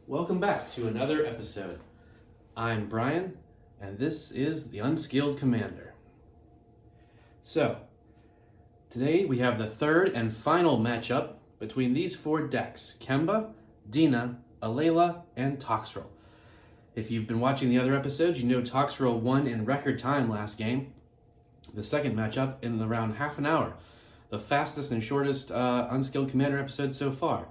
Welcome back to another episode. I'm Brian, and this is the Unskilled Commander. So, today we have the third and final matchup between these four decks, Kemba, Dina, Alela, and Toxrill. If you've been watching the other episodes, you know Toxrill won in record time last game. The second matchup in around half an hour. The fastest and shortest Unskilled Commander episode so far.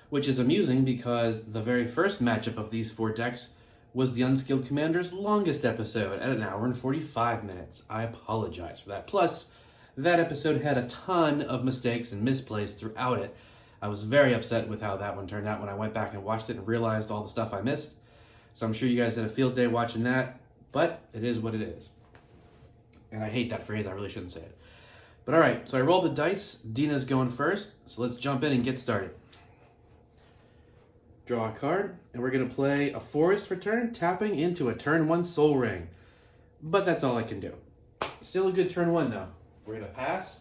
Which is amusing because the very first matchup of these four decks was the Unskilled Commander's longest episode at 1 hour and 45 minutes. I apologize for that. Plus, that episode had a ton of mistakes and misplays throughout it. I was very upset with how that one turned out when I went back and watched it and realized all the stuff I missed. So I'm sure you guys had a field day watching that, but it is what it is. And I hate that phrase, I really shouldn't say it. But alright, so I rolled the dice. Dina's going first, so let's jump in and get started. Draw a card, and we're going to play a forest for turn, tapping into a turn 1 Soul Ring. But that's all I can do. Still a good turn 1 though. We're going to pass,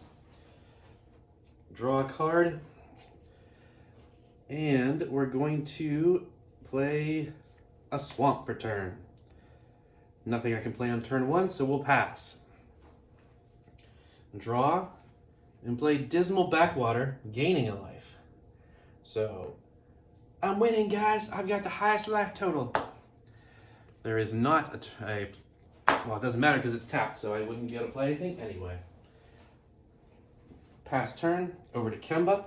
draw a card, and we're going to play a swamp for turn. Nothing I can play on turn 1, so we'll pass. Draw, and play Dismal Backwater, gaining a life. So, I'm winning, guys. I've got the highest life total. There is not well, it doesn't matter because it's tapped, so I wouldn't be able to play anything anyway. Pass turn, over to Kemba.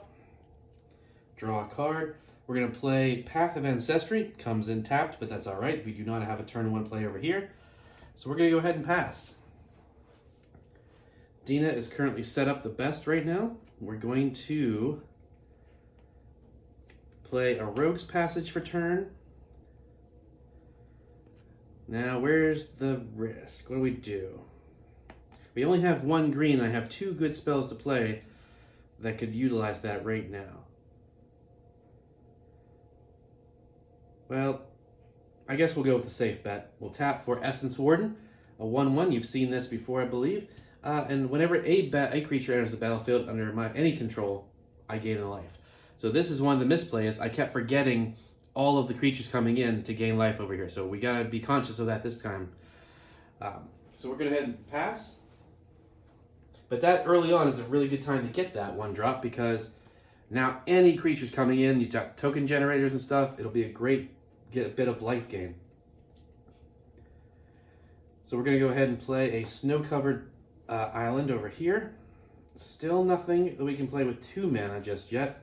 Draw a card. We're going to play Path of Ancestry. Comes in tapped, but that's all right. We do not have a turn 1 play over here. So we're going to go ahead and pass. Dina is currently set up the best right now. We're going to play a Rogue's Passage for turn. Now, where's the risk? What do we do? We only have 1 green. I have 2 good spells to play that could utilize that right now. Well, I guess we'll go with the safe bet. We'll tap for Essence Warden, a 1/1. You've seen this before, I believe. And whenever a creature enters the battlefield under any control, I gain a life. So this is one of the misplays. I kept forgetting all of the creatures coming in to gain life over here. So we got to be conscious of that this time. So we're going to go ahead and pass. But that early on is a really good time to get that 1 drop because now any creatures coming in, you've got token generators and stuff. It'll be a great get a bit of life gain. So we're going to go ahead and play a snow-covered island over here. Still nothing that we can play with 2 mana just yet.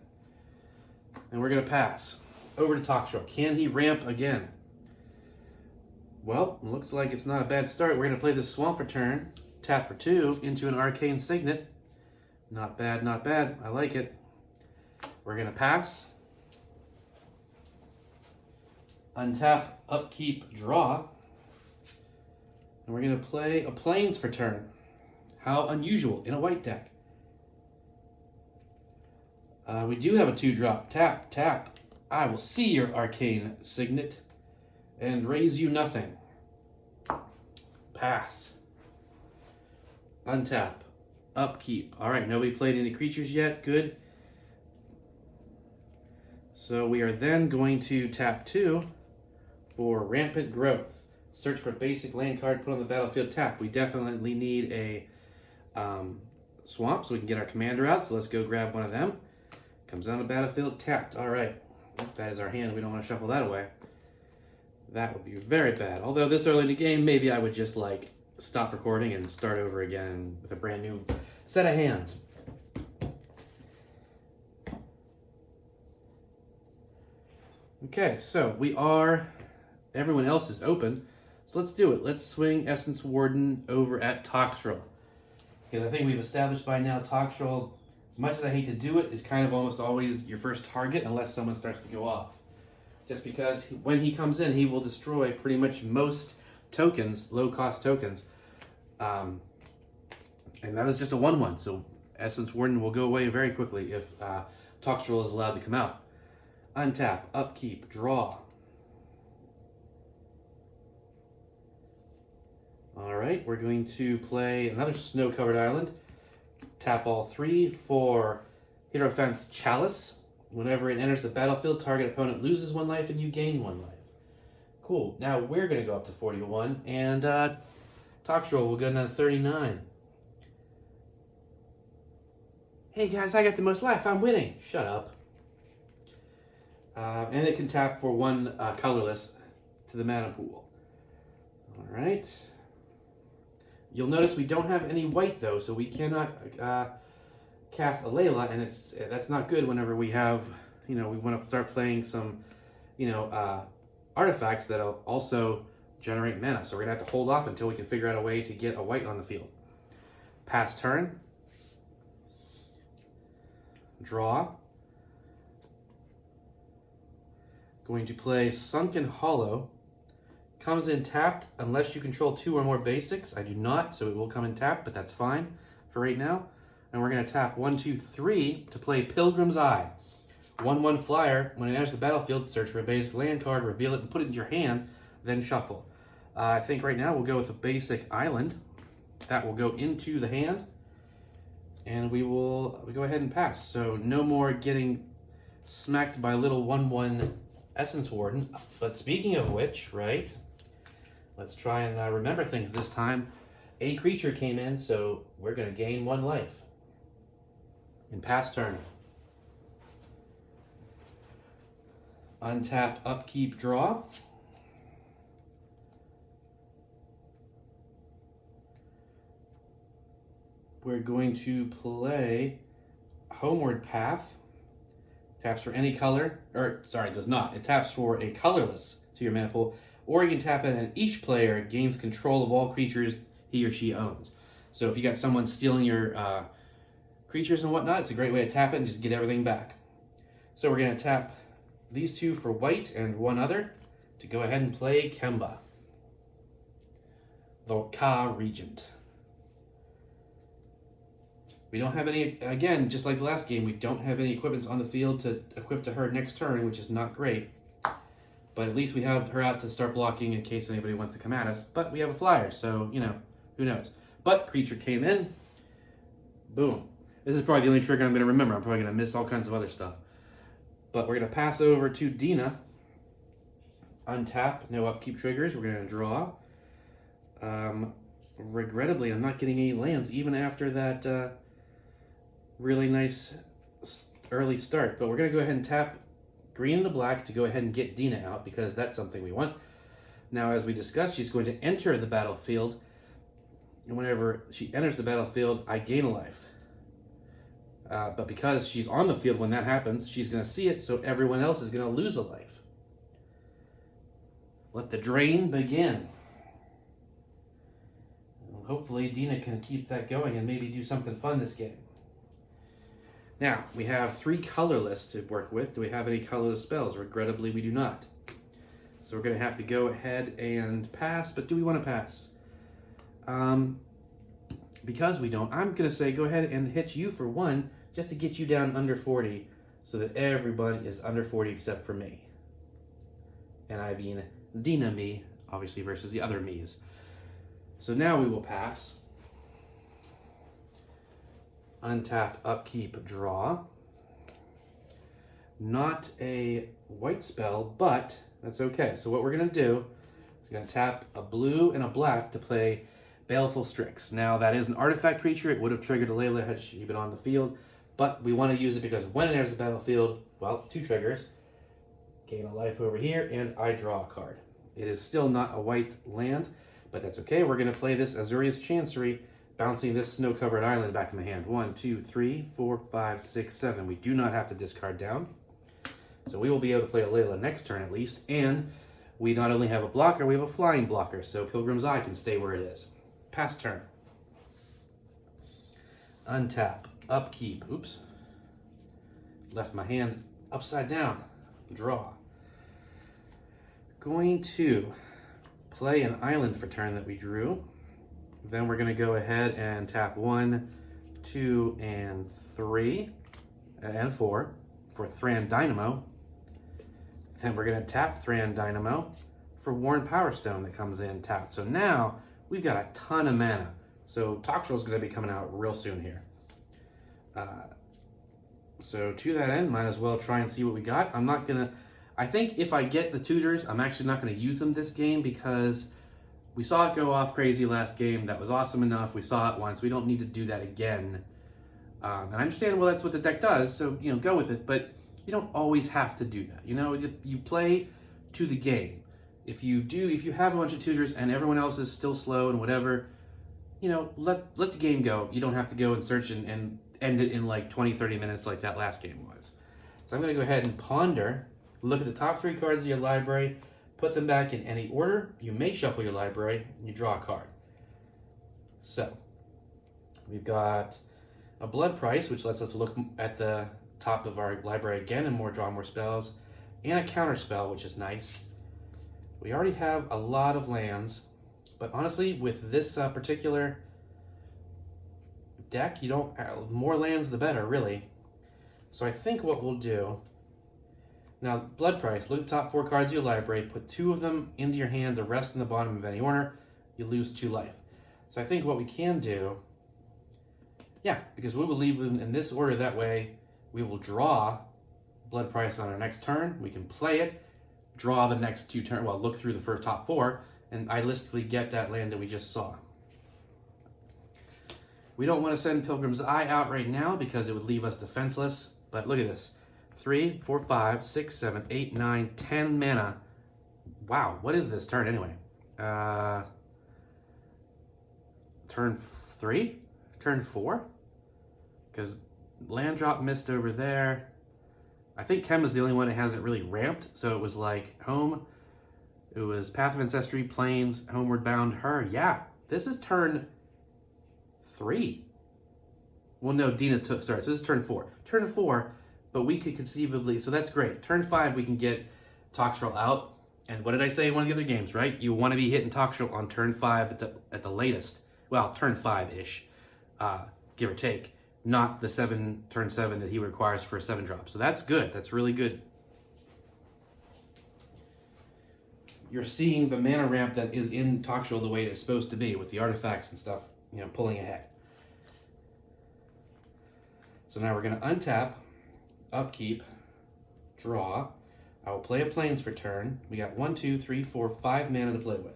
And we're going to pass. Over to Toxrill. Can he ramp again? Well, looks like it's not a bad start. We're going to play the Swamp for turn. Tap for 2 into an Arcane Signet. Not bad, not bad. I like it. We're going to pass. Untap, upkeep, draw. And we're going to play a Plains for turn. How unusual in a white deck. We do have a 2-drop. Tap, tap. I will see your Arcane Signet and raise you nothing. Pass. Untap. Upkeep. Alright, nobody played any creatures yet. Good. So we are then going to tap 2 for Rampant Growth. Search for a basic land card, put on the battlefield, tap. We definitely need a swamp so we can get our commander out. So let's go grab one of them. Comes on the battlefield, tapped. All right. That is our hand. We don't want to shuffle that away. That would be very bad. Although this early in the game, maybe I would just like stop recording and start over again with a brand new set of hands. Okay, so everyone else is open. So let's do it. Let's swing Essence Warden over at Toxrill. Because I think we've established by now Toxrill, as much as I hate to do it, is kind of almost always your first target unless someone starts to go off. Just because when he comes in, he will destroy pretty much most tokens, low-cost tokens. And that is just a 1/1, so Essence Warden will go away very quickly if Toxrill is allowed to come out. Untap, upkeep, draw. Alright, we're going to play another snow-covered island. Tap all 3 for Hierophant's Chalice. Whenever it enters the battlefield, target opponent loses 1 life and you gain 1 life. Cool. Now we're going to go up to 41, and Toxrill will go down to 39. Hey guys, I got the most life. I'm winning. Shut up. And it can tap for 1 colorless to the mana pool. All right. You'll notice we don't have any white though, so we cannot cast Alela, and that's not good whenever we have, we want to start playing some, artifacts that'll also generate mana. So we're gonna have to hold off until we can figure out a way to get a white on the field. Pass turn. Draw. Going to play Sunken Hollow. Comes in tapped unless you control 2 or more basics. I do not, so it will come in tapped, but that's fine for right now. And we're going to tap 1, 2, 3 to play Pilgrim's Eye. 1/1 flyer. When it enters the battlefield, search for a basic land card, reveal it, and put it in your hand, then shuffle. I think right now we'll go with a basic island. That will go into the hand, and we go ahead and pass. So no more getting smacked by a little 1/1 Essence Warden. But speaking of which, right? Let's try and remember things this time. A creature came in, so we're going to gain 1 life. In pass turn. Untap, upkeep, draw. We're going to play Homeward Path. Taps for any color, it does not. It taps for a colorless to your mana pool, or you can tap it and each player gains control of all creatures he or she owns. So if you got someone stealing your creatures and whatnot, it's a great way to tap it and just get everything back. So we're going to tap these 2 for white and 1 other to go ahead and play Kemba, the Ka Regent. We don't have any, again, just like the last game, we don't have any equipments on the field to equip to her next turn, which is not great. But at least we have her out to start blocking in case anybody wants to come at us. But we have a flyer, so, who knows. But creature came in. Boom. This is probably the only trigger I'm going to remember. I'm probably going to miss all kinds of other stuff. But we're going to pass over to Dina. Untap, no upkeep triggers. We're going to draw. Regrettably, I'm not getting any lands even after that really nice early start. But we're going to go ahead and tap green and a black to go ahead and get Dina out because that's something we want. Now, as we discussed, she's going to enter the battlefield. And whenever she enters the battlefield, I gain a life. But because she's on the field when that happens, she's going to see it, so everyone else is going to lose a life. Let the drain begin. Well, hopefully Dina can keep that going and maybe do something fun this game. Now, we have 3 colorless to work with. Do we have any colorless spells? Regrettably, we do not. So we're going to have to go ahead and pass, but do we want to pass? Because we don't, I'm going to say go ahead and hit you for 1 just to get you down under 40 so that everybody is under 40 except for me. And I mean Dina me, obviously, versus the other me's. So now we will pass. Untap, upkeep, draw. Not a white spell, but that's okay. So what we're going to do is going to tap a blue and a black to play Baleful Strix. Now, that is an artifact creature. It would have triggered Alela had she been on the field, but we want to use it because when it enters the battlefield, well, 2 triggers. Gain a life over here, and I draw a card. It is still not a white land, but that's okay. We're going to play this Azorius Chancery, bouncing this snow-covered island back to my hand. 1, 2, 3, 4, 5, 6, 7. We do not have to discard down. So we will be able to play Alela next turn at least, and we not only have a blocker, we have a flying blocker, so Pilgrim's Eye can stay where it is. Pass turn. Untap. Upkeep. Oops. Left my hand upside down. Draw. Going to play an island for turn that we drew. Then we're going to go ahead and tap 1, 2, and 3, and 4 for Thran Dynamo. Then we're going to tap Thran Dynamo for Worn Power Stone that comes in tapped. So now we've got a ton of mana. So Toxrill is going to be coming out real soon here. So to that end, might as well try and see what we got. I think if I get the tutors, I'm actually not gonna use them this game because we saw it go off crazy last game. That was awesome enough. We saw it once. We don't need to do that again. And I understand, well, that's what the deck does, so, go with it. But you don't always have to do that. You play to the game. If you have a bunch of tutors and everyone else is still slow and whatever, let the game go. You don't have to go and search and end it in like 20, 30 minutes like that last game was. So I'm going to go ahead and ponder, look at the top 3 cards of your library, put them back in any order. You may shuffle your library, and you draw a card. So, we've got a blood price, which lets us look at the top of our library again and draw more spells, and a counter spell, which is nice. We already have a lot of lands, but honestly, with this particular deck, you don't more lands the better, really. So I think what we'll do now, blood price. Look at the top 4 cards of your library. Put 2 of them into your hand. The rest in the bottom of any order. You lose 2 life. So I think what we can do, because we will leave them in this order. That way, we will draw blood price on our next turn. We can play it, draw the next 2 turns. Well, look through the first top 4, and idealistically get that land that we just saw. We don't want to send Pilgrim's Eye out right now because it would leave us defenseless. But look at this. 3, 4, 5, 6, 7, 8, 9, 10 mana. Wow, what is this turn anyway? Turn 3? Turn 4? Because land drop missed over there. I think Kemba's the only one that hasn't really ramped. So it was like home. It was Path of Ancestry, Plains, Homeward Bound, her. Yeah, this is turn 3. Well, no, Dina starts. This is turn 4. Turn 4. But we could conceivably, so that's great. Turn 5, we can get Toxrill out. And what did I say in one of the other games, right? You want to be hitting Toxrill on turn 5 at the latest. Well, turn 5-ish, give or take. Not the turn 7 that he requires for a 7-drop. So that's good. That's really good. You're seeing the mana ramp that is in Toxrill the way it's supposed to be with the artifacts and stuff, pulling ahead. So now we're going to untap, upkeep, draw. I will play a Plains for turn. We got 1, 2, 3, 4, 5 mana to play with.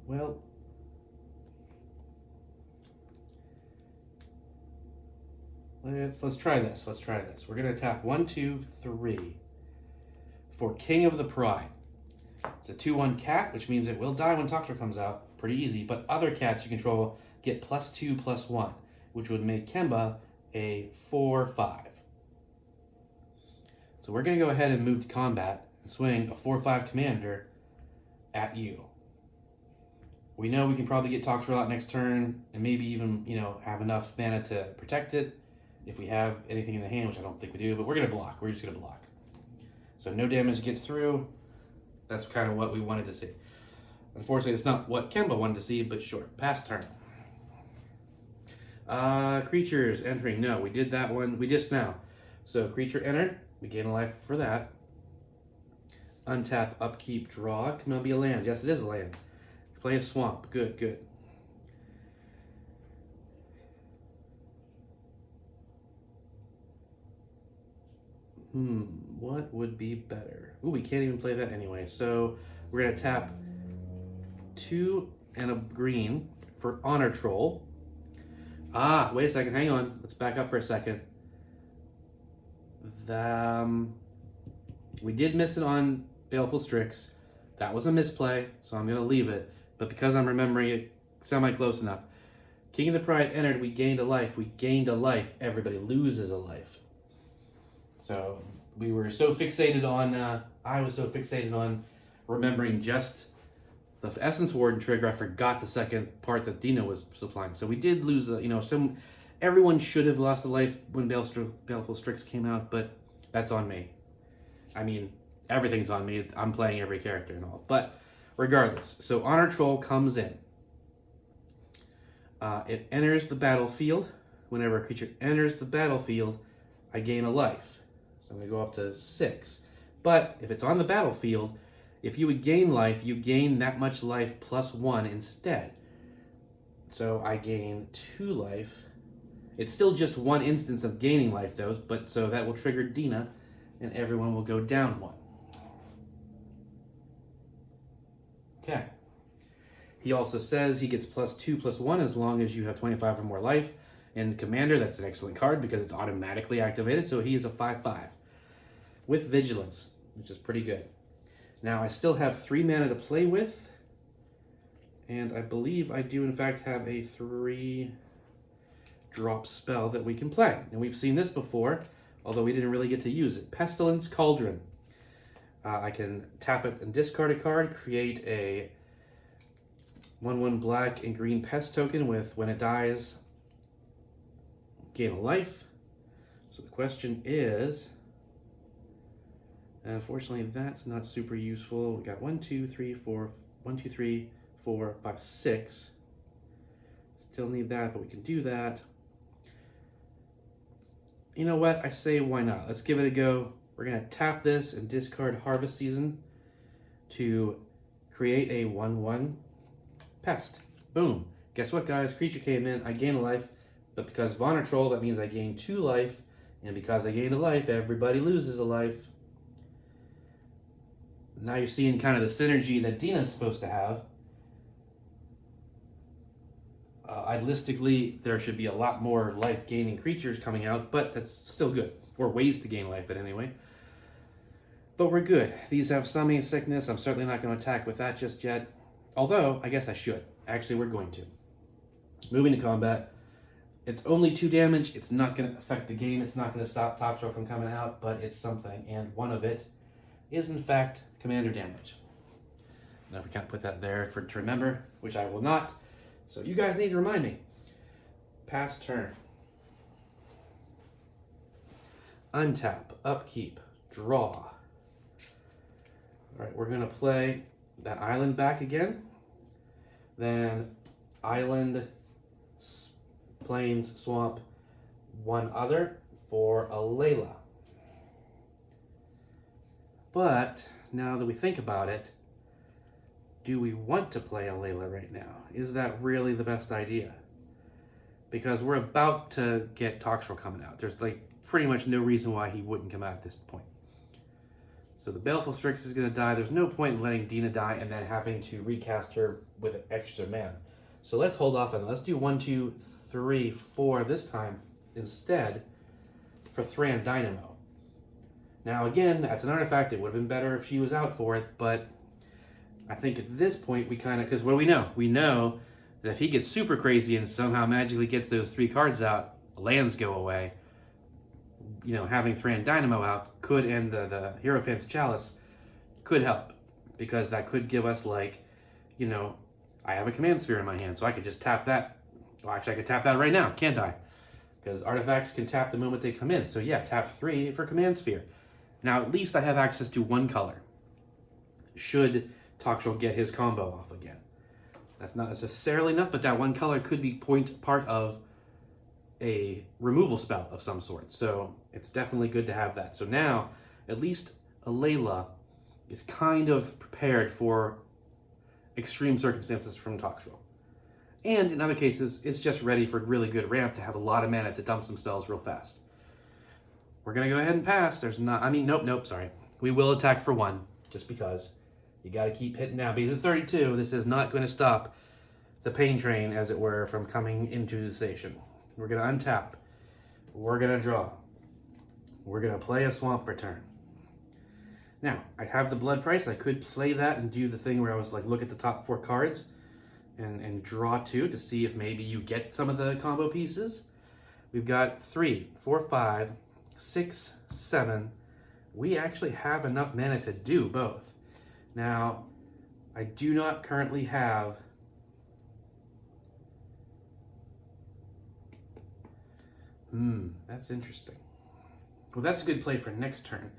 Well, let's try this. We're going to tap 1, 2, 3 for King of the Pride. It's a 2/1 cat, which means it will die when Toxrill comes out. Pretty easy. But other cats you control get +2/+1, which would make Kemba a 4/5. So we're going to go ahead and move to combat and swing a 4/5 commander at you. We know we can probably get Toxrill out next turn and maybe even, have enough mana to protect it if we have anything in the hand, which I don't think we do, but we're going to block. We're just going to block. So no damage gets through. That's kind of what we wanted to see. Unfortunately, it's not what Kemba wanted to see, but sure. Pass turn. Creatures entering. No, we did that one. We just now. So creature entered. We gain a life for that. Untap, upkeep, draw. Can it be a land? Yes, it is a land. Play a swamp. Good, good. What would be better? Ooh, we can't even play that anyway. So we're going to tap 2 and a green for Honor Troll. Wait a second. Hang on. Let's back up for a second. We did miss it on Baleful Strix. That was a misplay, so I'm going to leave it. But because I'm remembering it semi-close enough. King of the Pride entered. We gained a life. We gained a life. Everybody loses a life. So we were so fixated on, I was so fixated on remembering just the Essence Warden trigger, I forgot the second part that Dina was supplying. So we did lose, everyone should have lost a life when Baleful Strix came out, but that's on me. I mean, everything's on me. I'm playing every character and all. But regardless, so Honor Troll comes in. It enters the battlefield. Whenever a creature enters the battlefield, I gain a life. So I'm going to go up to 6. But if it's on the battlefield, if you would gain life, you gain that much life plus 1 instead. So I gain 2 life. It's still just 1 instance of gaining life, though, but so that will trigger Dina, and everyone will go down 1. Okay. He also says he gets plus 2 plus 1 as long as you have 25 or more life. And Commander, that's an excellent card because it's automatically activated, so he is a 5/5 with Vigilance, which is pretty good. Now, I still have 3 mana to play with, and I believe I do, in fact, have a 3-drop spell that we can play. And we've seen this before, although we didn't really get to use it. Pestilence Cauldron. I can tap it and discard a card, create a 1/1 black and green pest token with, when it dies, gain a life. So the question is, unfortunately, that's not super useful. We got 1, 2, 3, 4, 1, 2, 3, 4, 5, 6. Still need that, but we can do that. You know what? I say why not? Let's give it a go. We're going to tap this and discard Harvest Season to create a 1/1 pest. Boom. Guess what, guys? Creature came in. I gain a life. But because Vonner Troll, that means I gain 2 life. And because I gained a life, everybody loses a life. Now you're seeing kind of the synergy that Dina's supposed to have. Idealistically, there should be a lot more life-gaining creatures coming out, but that's still good. Or ways to gain life, but anyway. But we're good. These have Summoning Sickness. I'm certainly not going to attack with that just yet. Although, I guess I should. Actually, we're going to. Moving to combat. It's only 2 damage. It's not going to affect the game. It's not going to stop Toxrill from coming out, but it's something. And one of it is, in fact, Commander damage. Now, we can't put that there to remember, which I will not. So you guys need to remind me. Pass turn. Untap, upkeep, draw. All right, we're going to play that island back again. Then island, plains, swamp, 1 other for Alela. But now that we think about it, do we want to play Alela right now? Is that really the best idea? Because we're about to get Toxrill coming out. There's like pretty much no reason why he wouldn't come out at this point. So the Baleful Strix is going to die. There's no point in letting Dina die and then having to recast her with extra mana. So let's hold off on it. Let's do 1, 2, 3, 4 this time instead for Thran Dynamo. Now again, that's an artifact. It would have been better if she was out for it, but I think at this point we kind of, because what do we know? We know that if he gets super crazy and somehow magically gets those 3 cards out, lands go away, you know, having Thran Dynamo out could end the Hierophant's Chalice could help, because that could give us, like, you know, I have a Command Sphere in my hand, so I could just tap that. Well, actually, I could tap that right now, can't I? Because artifacts can tap the moment they come in. So yeah, tap 3 for Command Sphere. Now, at least I have access to 1 color, should Toxrill get his combo off again. That's not necessarily enough, but that 1 color could be part of a removal spell of some sort. So it's definitely good to have that. So now, at least Alela is kind of prepared for extreme circumstances from Toxrill. And in other cases, it's just ready for really good ramp to have a lot of mana to dump some spells real fast. We're going to go ahead and pass. Nope, sorry. We will attack for 1, just because. You got to keep hitting now. Because at 32, this is not going to stop the pain train, as it were, from coming into the station. We're going to untap. We're going to draw. We're going to play a swamp for turn. Now, I have the blood price. I could play that and do the thing where I was like, look at the top 4 cards and draw 2 to see if maybe you get some of the combo pieces. We've got 3, 4, 5, 6, 7. We actually have enough mana to do both. Now, I do not currently have that's interesting. Well, that's a good play for next turn,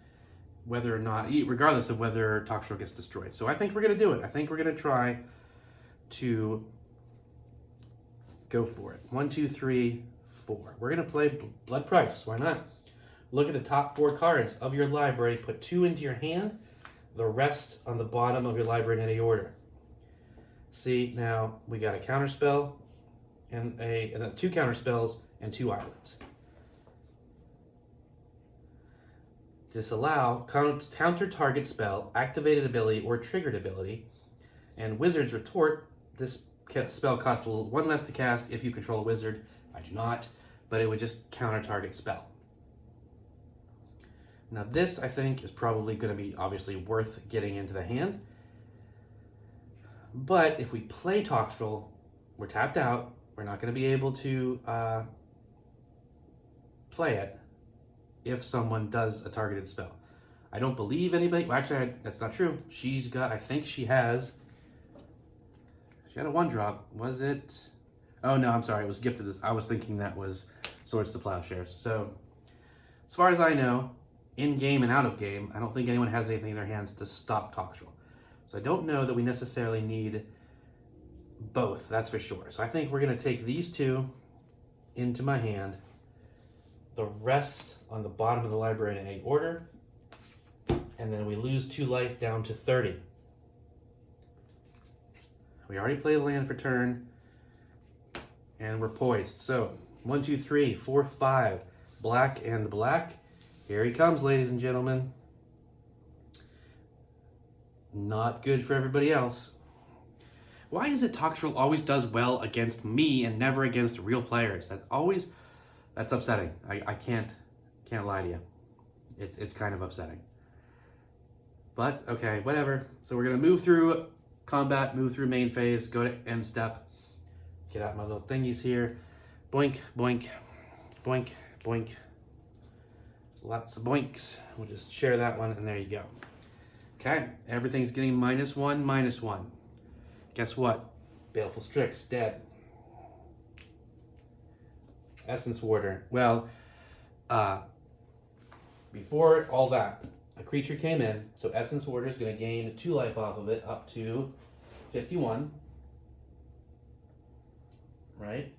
whether or not, regardless of whether Toxrill gets destroyed. So I think we're going to do it. I think we're going to try to go for it. 1, 2, 3, 4. We're going to play Blood Price. Why not? look at the top 4 cards of your library, put 2 into your hand, the rest on the bottom of your library in any order. See, now we got a counterspell and 2 counterspells and 2 islands. Disallow, counter target spell, activated ability, or triggered ability. And Wizard's Retort, this spell costs 1 less to cast if you control a wizard. I do not, but it would just counter target spell. Now this, I think, is probably going to be obviously worth getting into the hand. But if we play Toxrill, we're tapped out. We're not going to be able to play it if someone does a targeted spell. I don't believe anybody, well, actually, that's not true. She's got, I think she had a 1-drop. Was it? Oh no, I'm sorry, it was Gifted this. I was thinking that was Swords to Plowshares. So, as far as I know, in game and out of game, I don't think anyone has anything in their hands to stop Toxrill. So I don't know that we necessarily need both, that's for sure. So I think we're gonna take these 2 into my hand, the rest on the bottom of the library in any order, and then we lose 2 life down to 30. We already played land for turn, and we're poised. So 1, 2, 3, 4, 5, black and black. Here he comes, ladies and gentlemen. Not good for everybody else. Why is it Toxrill always does well against me and never against real players? That's upsetting. I can't lie to you. It's kind of upsetting. But okay, whatever. So we're gonna move through combat, move through main phase, go to end step. Get out my little thingies here. Boink, boink, boink, boink. Lots of boinks. We'll just share that one, and there you go. Okay, everything's getting -1, -1. Guess what? Baleful Strix, dead. Essence Warder. Well, before all that, a creature came in, so Essence Warder is going to gain 2 life off of it, up to 51. Right?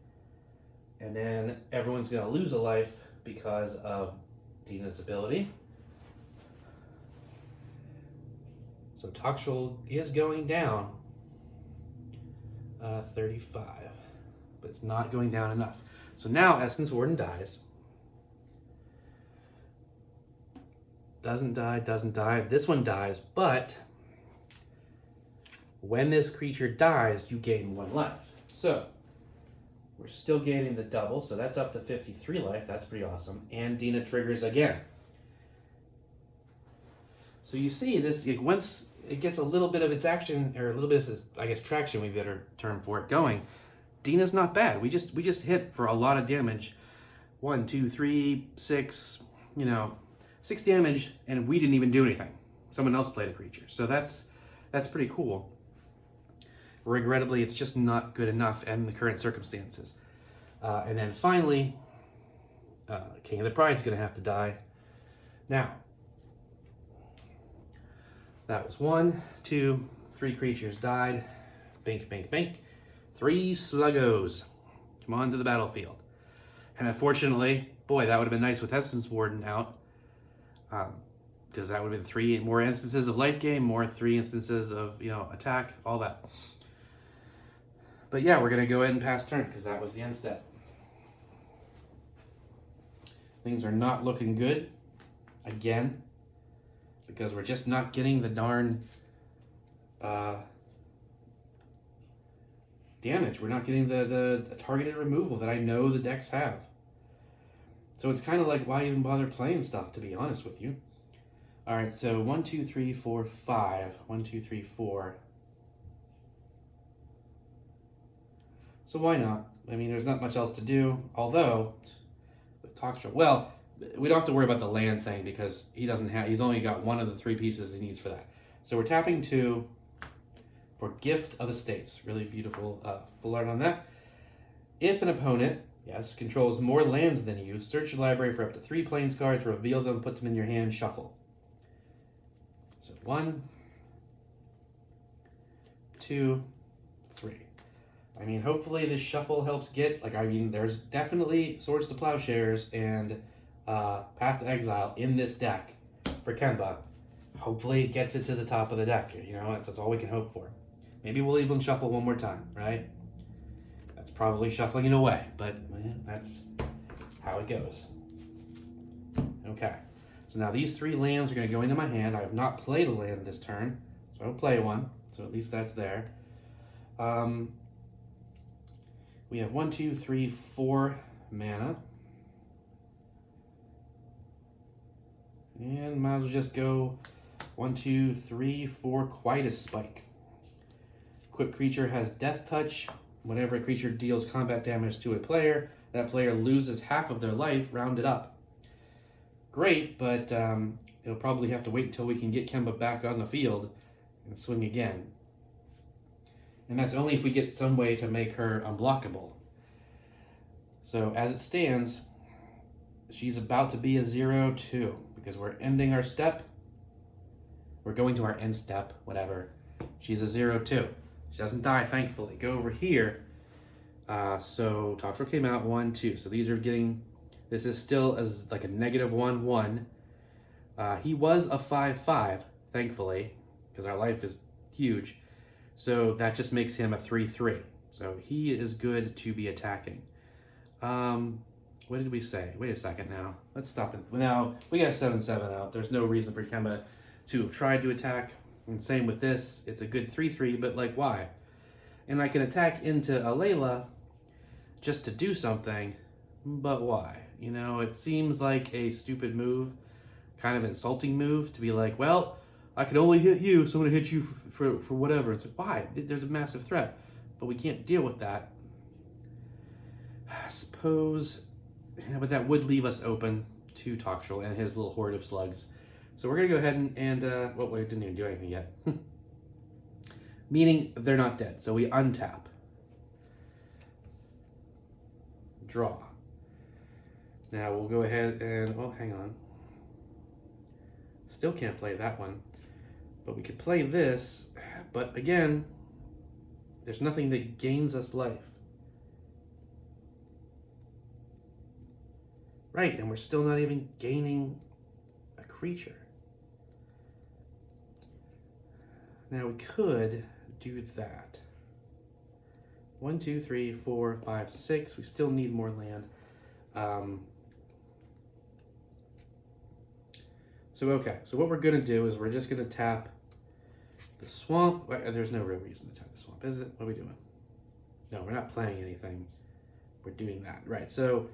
And then everyone's going to lose a life because of Dina's ability. So Toxrill is going down 35, but it's not going down enough. So now Essence Warden dies. Doesn't die, doesn't die. This one dies, but when this creature dies, you gain 1 life. So we're still gaining the double, so that's up to 53 life. That's pretty awesome. And Dina triggers again. So you see this, once it gets a little bit of its action, or a little bit of its, I guess, traction, we better term for it, going, Dina's not bad. We just hit for a lot of damage. 1, 2, 3, 6, 6 damage, and we didn't even do anything. Someone else played a creature. So that's pretty cool. Regrettably, it's just not good enough in the current circumstances. And then finally, King of the Pride's going to have to die. Now, that was 1, 2, 3 creatures died. Bink, bink, bink. 3 sluggos come on to the battlefield. And unfortunately, boy, that would have been nice with Essence Warden out. Because that would have been 3 more instances of life gain, more 3 instances of, attack, all that. But yeah, we're going to go ahead and pass turn because that was the end step. Things are not looking good. Again. Because we're just not getting the darn damage. We're not getting the targeted removal that I know the decks have. So it's kind of like, why even bother playing stuff, to be honest with you. All right, so 1, 2, 3, 4, 5. 1, 2, 3, 4. So why not? I mean, there's not much else to do. Although, with Toxrill, well, we don't have to worry about the land thing because he's only got 1 of the 3 pieces he needs for that. So we're tapping 2 for Gift of Estates. Really beautiful full art on that. If an opponent, yes, controls more lands than you, search your library for up to 3 plains cards, reveal them, put them in your hand, shuffle. So 1, 2, 3. I mean, hopefully this shuffle helps get, there's definitely Swords to Plowshares and Path to Exile in this deck for Kemba. Hopefully it gets it to the top of the deck. You know, that's all we can hope for. Maybe we'll even shuffle one more time, right? That's probably shuffling it away, but that's how it goes. Okay, so now these 3 lands are going to go into my hand. I have not played a land this turn, so I don't play one, so at least that's there. We have 1, 2, 3, 4 mana. And might as well just go 1, 2, 3, 4, quite a spike. Quick creature has Death Touch. Whenever a creature deals combat damage to a player, that player loses half of their life, rounded up. Great, but it'll probably have to wait until we can get Kemba back on the field and swing again. And that's only if we get some way to make her unblockable. So as it stands, she's about to be a 0-2 because we're ending our step. We're going to our end step, whatever. She's a 0-2. She doesn't die, thankfully. Go over here. So Toxrill came out 1-2. So these are getting, this is still as like a -1-1. He was a 5-5, thankfully, because our life is huge. So that just makes him a 3-3. So he is good to be attacking. What did we say? Wait a second now. Let's stop it. Now, we got a 7-7 out. There's no reason for Kemba to have tried to attack. And same with this. It's a good 3-3, but like, why? And I can attack into Alela just to do something, but why? You know, it seems like a stupid move, kind of insulting move to be like, well, I can only hit you, so I'm going to hit you for whatever. It's like, why? There's a massive threat, but we can't deal with that. I suppose, yeah, but that would leave us open to Toxrill and his little horde of slugs. So we're going to go ahead and well, we didn't even do anything yet. Meaning they're not dead. So we untap. Draw. Now we'll go ahead and, oh, hang on. Still can't play that one. But we could play this. But again, there's nothing that gains us life. Right, and we're still not even gaining a creature. Now we could do that. 1, 2, 3, 4, 5, 6. We still need more land. Okay, so what we're gonna do is we're just gonna tap the swamp. There's no real reason to tap the swamp, is it? What are we doing? No, we're not playing anything. We're doing that, right? So,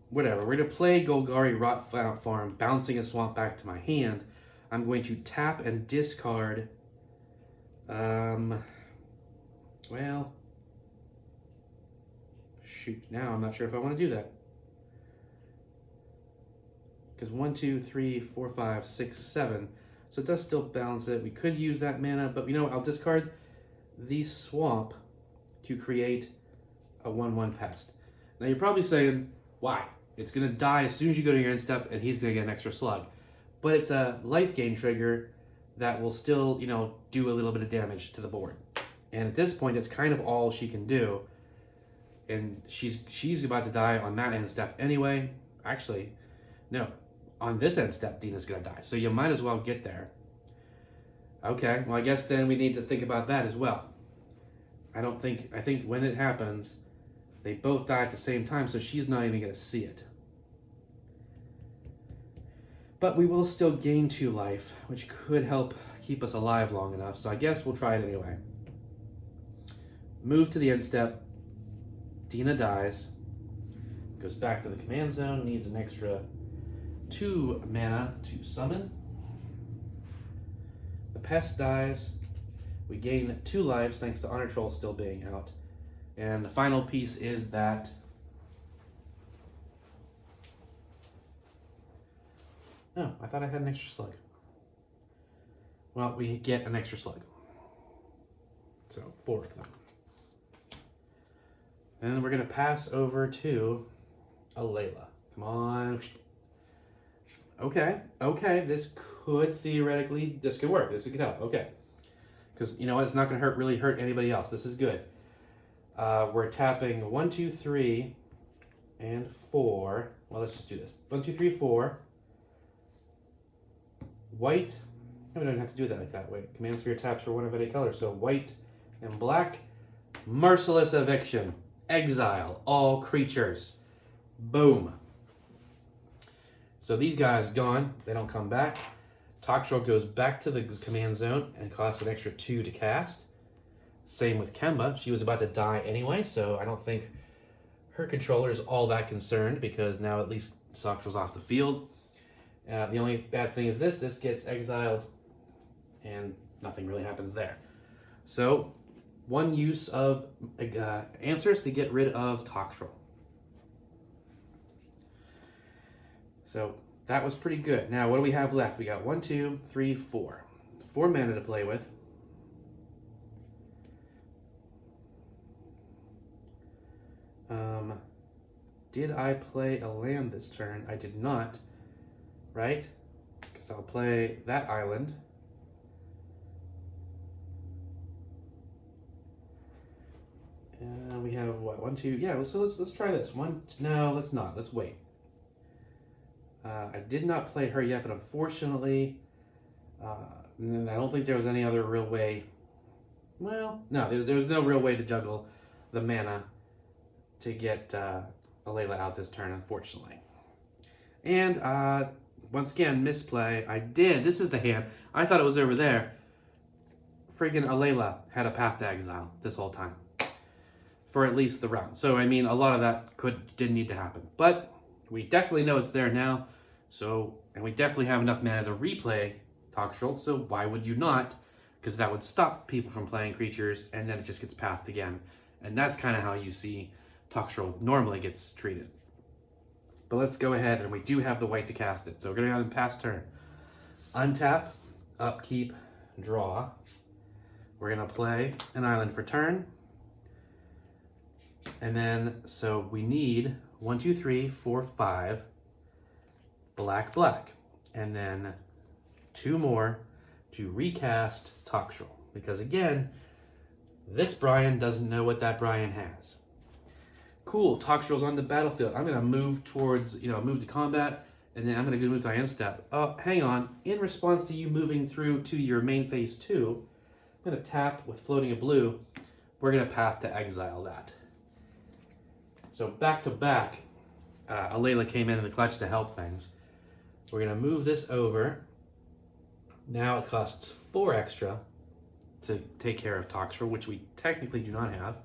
whatever. We're gonna play Golgari Rot Farm, bouncing a swamp back to my hand. I'm going to tap and discard. Well, shoot. Now I'm not sure if I want to do that. Because 1, 2, 3, 4, 5, 6, 7. So it does still balance it. We could use that mana, but you know what? I'll discard the swamp to create a 1/1 pest. Now you're probably saying, why? It's going to die as soon as you go to your end step, and he's going to get an extra slug. But it's a life gain trigger that will still, you know, do a little bit of damage to the board. And at this point, that's kind of all she can do. And she's about to die on that end step anyway. Actually, no. On this end step, Dina's going to die. So you might as well get there. Okay, well, I guess then we need to think about that as well. I think when it happens, they both die at the same time, so she's not even going to see it. But we will still gain 2 life, which could help keep us alive long enough, so I guess we'll try it anyway. Move to the end step. Dina dies. Goes back to the command zone, needs an extra 2 mana to summon. The pest dies. We gain 2 lives thanks to Honor Troll still being out. And the final piece is that oh, I thought I had an extra slug. Well, we get an extra slug. So 4 of them. And then we're going to pass over to Alela. Come on. Okay, this could theoretically, this could work. This could help. Okay. Because, you know what, it's not going to really hurt anybody else. This is good. We're tapping 1, 2, 3, and 4. Well, let's just do this. 1, 2, 3, 4. White. No, we don't have to do that like that. Wait. Command sphere taps for one of any color. So white and black. Merciless eviction. Exile all creatures. Boom. So these guys gone. They don't come back. Toxrill goes back to the command zone and costs an extra 2 to cast. Same with Kemba. She was about to die anyway, so I don't think her controller is all that concerned because now at least Toxrill's off the field. The only bad thing is this gets exiled and nothing really happens there. So one use of answers to get rid of Toxrill. So that was pretty good. Now what do we have left? We got 1, 2, 3, 4. 4 mana to play with. Did I play a land this turn? I did not, right? Because I'll play that island. We have what? 1, 2. Yeah. So let's try this. No, let's not. Let's wait. I did not play her yet, but unfortunately, I don't think there was any other real way. Well, no, there was no real way to juggle the mana to get Alela out this turn, unfortunately. And once again, misplay. I did. This is the hand. I thought it was over there. Friggin' Alela had a path to exile this whole time. For at least the round. So, I mean, a lot of that didn't need to happen. But we definitely know it's there now. So, and we definitely have enough mana to replay Toxrill. So why would you not? Because that would stop people from playing creatures, and then it just gets pathed again. And that's kind of how you see Toxrill normally gets treated. But let's go ahead, and we do have the white to cast it. So we're going to go ahead and pass turn. Untap, upkeep, draw. We're going to play an island for turn. And then, so we need 1, 2, 3, 4, 5, black, black. And then 2 more to recast Toxrill. Because again, this Brian doesn't know what that Brian has. Cool, Toxrill's on the battlefield. I'm going to move towards, move to combat, and then I'm going to move to end step. Oh, hang on. In response to you moving through to your main phase 2, I'm going to tap with floating a blue. We're going to path to exile that. So back to back, Alela came in the clutch to help things. We're going to move this over. Now it costs 4 extra to take care of Toxrill, which we technically do not have.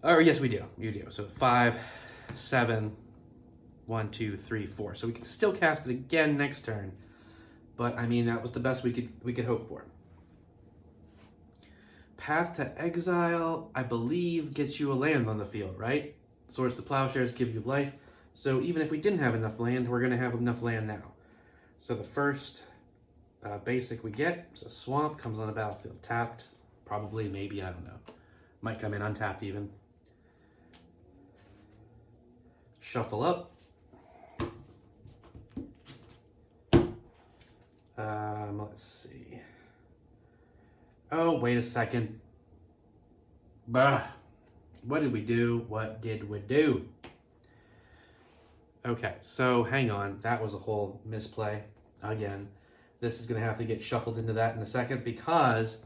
Or yes, we do. You do. So 5, 7, 1, 2, 3, 4. So we can still cast it again next turn. But I mean, that was the best we could hope for. Path to Exile, I believe, gets you a land on the field, right? Swords to Plowshares give you life. So even if we didn't have enough land, we're going to have enough land now. So the first basic we get is a swamp, comes on the battlefield tapped. Probably, maybe, I don't know. Might come in untapped even. Shuffle up. Let's see. Oh, wait a second. Bah. What did we do? What did we do? Okay, so hang on. That was a whole misplay. Again, this is going to have to get shuffled into that in a second because,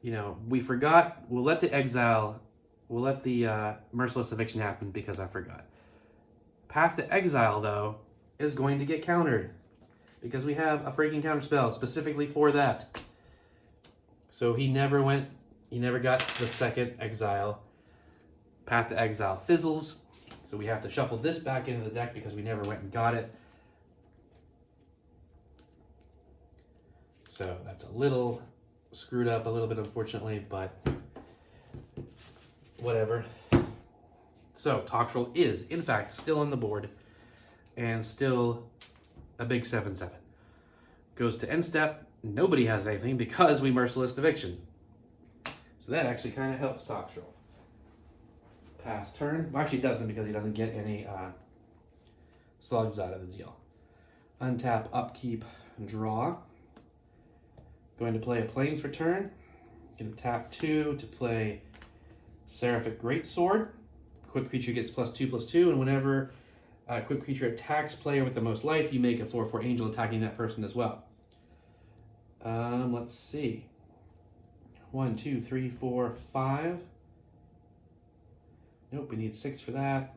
we forgot. We'll let the merciless eviction happen because I forgot. Path to Exile, though, is going to get countered because we have a freaking counter spell specifically for that. So he never got the second exile. Path to Exile fizzles. So we have to shuffle this back into the deck because we never went and got it. So that's a little screwed up, a little bit unfortunately, but whatever. So Toxrill is, in fact, still on the board and still a big 7/7. Goes to end step. Nobody has anything because we merciless eviction. So that actually kind of helps Toxrill. Pass turn. Well, actually it doesn't because he doesn't get any slugs out of the deal. Untap, upkeep, draw. Going to play a Plains for turn. Going to tap 2 to play Seraphic Greatsword. Quick creature gets +2/+2, and whenever equipped creature attacks player with the most life, you make a 4/4 angel attacking that person as well. Let's see. 1, 2, 3, 4, 5. Nope, we need 6 for that.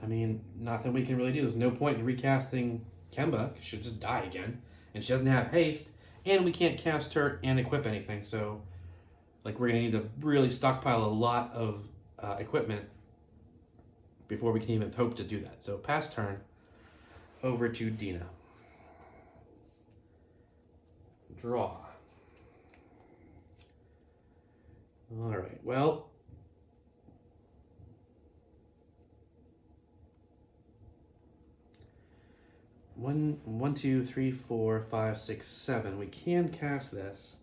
I mean, nothing we can really do. There's no point in recasting Kemba, because she'll just die again. And she doesn't have haste, and we can't cast her and equip anything, so like we're going to need to really stockpile a lot of equipment before we can even hope to do that. So pass turn, over to Dina. Draw. All right, well, one, 2, 3, 4, 5, 6, 7. We can cast this,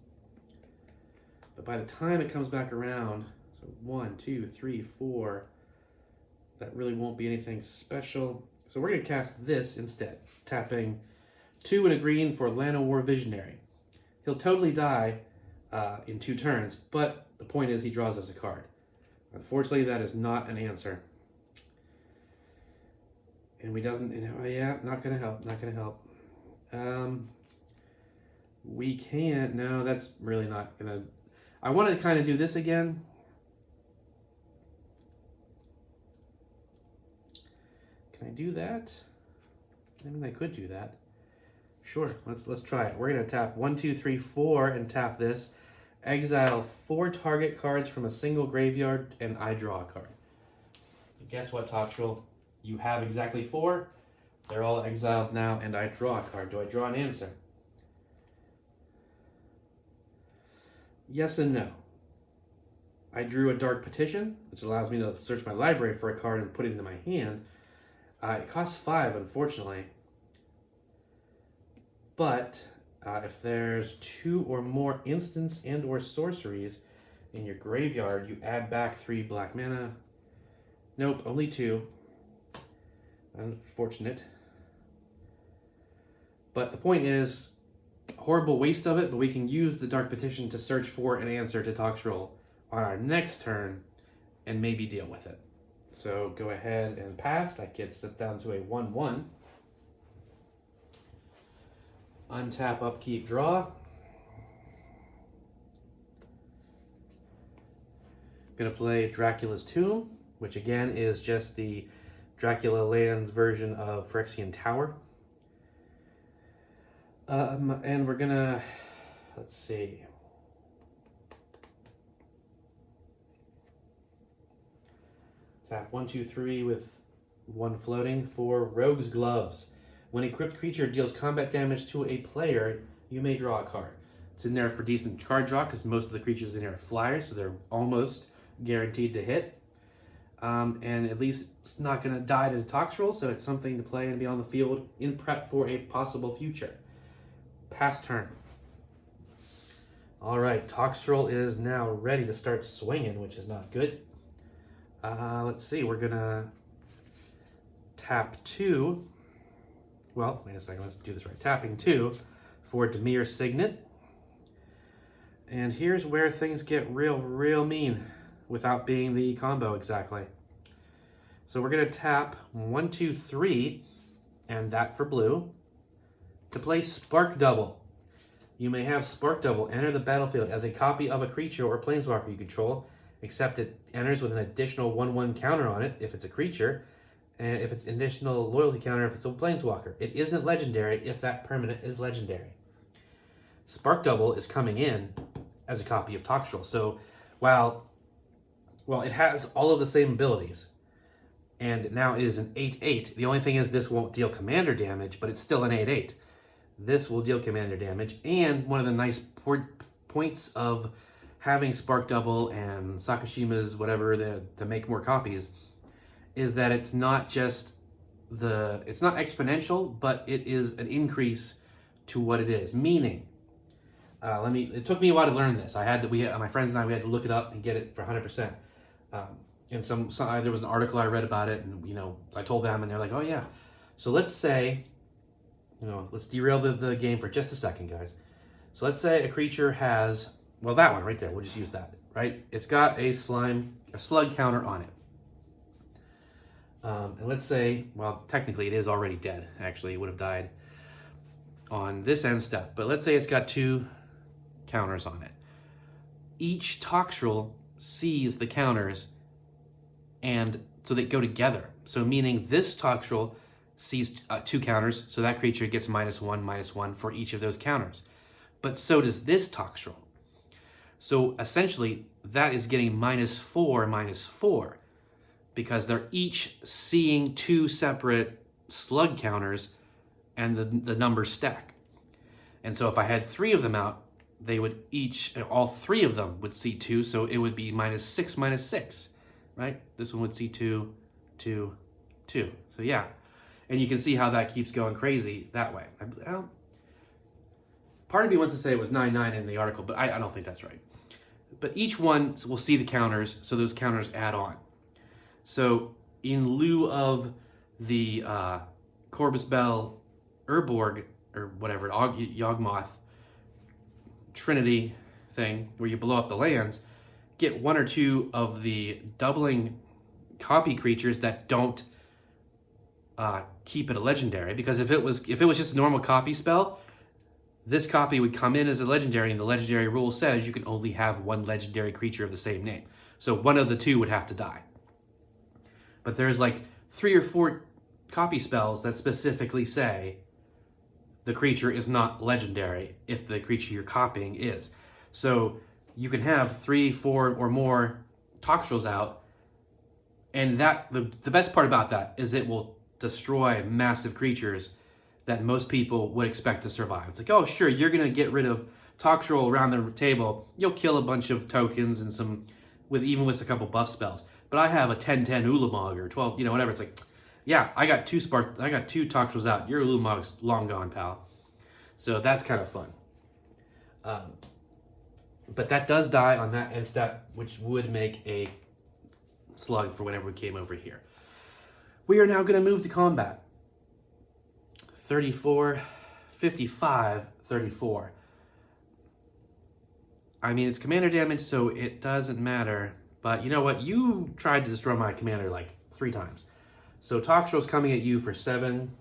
but by the time it comes back around, so 1, 2, 3, 4, that really won't be anything special. So we're going to cast this instead, tapping 2 and a green for Llanowar Visionary. He'll totally die in 2 turns, but the point is he draws us a card. Unfortunately, that is not an answer. And we doesn't, yeah, not going to help, not going to help. We can't, no, that's really not going to, I want to kind of do this again. Can I do that? I mean, I could do that. Sure, let's try it. We're going to tap 1, 2, 3, 4 and tap this. Exile 4 target cards from a single graveyard, and I draw a card. Guess what, Toxrill? You have exactly 4. They're all exiled now, and I draw a card. Do I draw an answer? Yes and no. I drew a Dark Petition, which allows me to search my library for a card and put it into my hand. It costs 5, unfortunately. But if there's 2 or more instants and or sorceries in your graveyard, you add back 3 black mana. Nope, only 2. Unfortunate. But the point is, horrible waste of it, but we can use the Dark Petition to search for an answer to Toxrill on our next turn and maybe deal with it. So go ahead and pass. That gets it down to a 1/1. Untap, upkeep, draw. Gonna play Dracula's Tomb, which again is just the Dracula Lands version of Phyrexian Tower. And we're gonna, let's see. Tap 1, 2, 3 with 1 floating for Rogue's Gloves. When a equipped creature deals combat damage to a player, you may draw a card. It's in there for decent card draw because most of the creatures in here are flyers, so they're almost guaranteed to hit. And at least it's not going to die to the Toxrill, so it's something to play and be on the field in prep for a possible future. Pass turn. All right, Toxrill is now ready to start swinging, which is not good. Let's see, we're going to tap 2. Well, wait a second, let's do this right. Tapping 2 for Dimir Signet. And here's where things get real mean without being the combo exactly. So we're going to tap 1, 2, 3, and that for blue, to play Spark Double. You may have Spark Double enter the battlefield as a copy of a creature or planeswalker you control, except it enters with an additional 1/1 counter on it if it's a creature, and if it's additional loyalty counter if it's a planeswalker. It isn't legendary if that permanent is legendary. Spark Double is coming in as a copy of Toxrill. So while it has all of the same abilities, and now it is an 8/8, the only thing is this won't deal commander damage, but it's still an 8/8. This will deal commander damage, and one of the nice points of having Spark Double and Sakashima's whatever to make more copies is that it's not just it's not exponential, but it is an increase to what it is. Meaning, it took me a while to learn this. My friends and I, we had to look it up and get it for 100%. And there was an article I read about it, and I told them, and they're like, "Oh yeah." So let's say, let's derail the game for just a second, guys. So let's say a creature has, that one right there. We'll just use that, right? It's got a slug counter on it. And let's say, well, technically it is already dead. Actually, it would have died on this end step. But let's say it's got 2 counters on it. Each Toxrill sees the counters, and so they go together. So meaning this Toxrill sees 2 counters, so that creature gets -1/-1 for each of those counters. But so does this Toxrill. So essentially, that is getting -4/-4 because they're each seeing 2 separate slug counters, and the numbers stack. And so if I had 3 of them out, they would all 3 of them would see 2, so it would be -6/-6, right? This one would see 2, 2, 2. So yeah, and you can see how that keeps going crazy that way. Well, part of me wants to say it was 9/9 in the article, but I don't think that's right. But each one will see the counters, so those counters add on. So in lieu of the Corvus Bell, Urborg, or whatever, Yawgmoth Trinity thing, where you blow up the lands, get 1 or 2 of the doubling copy creatures that don't keep it a legendary. Because if it was just a normal copy spell, this copy would come in as a legendary, and the legendary rule says you can only have 1 legendary creature of the same name. So one of the 2 would have to die. But there's like 3 or 4 copy spells that specifically say the creature is not legendary if the creature you're copying is. So you can have 3, 4, or more Toxrills out, and that the best part about that is it will destroy massive creatures that most people would expect to survive. It's like, oh, sure, you're going to get rid of Toxrill around the table. You'll kill a bunch of tokens and even with a couple buff spells. But I have a 10/10 Ulamog or 12, whatever. It's like, yeah, I got 2 Toxrills out. Your Ulamog's long gone, pal. So that's kind of fun. But that does die on that end step, which would make a slug for whenever we came over here. We are now going to move to combat. 34, 55, 34. I mean, it's commander damage, so it doesn't matter. But you know what? You tried to destroy my commander like 3 times. So Toxrill's coming at you for 7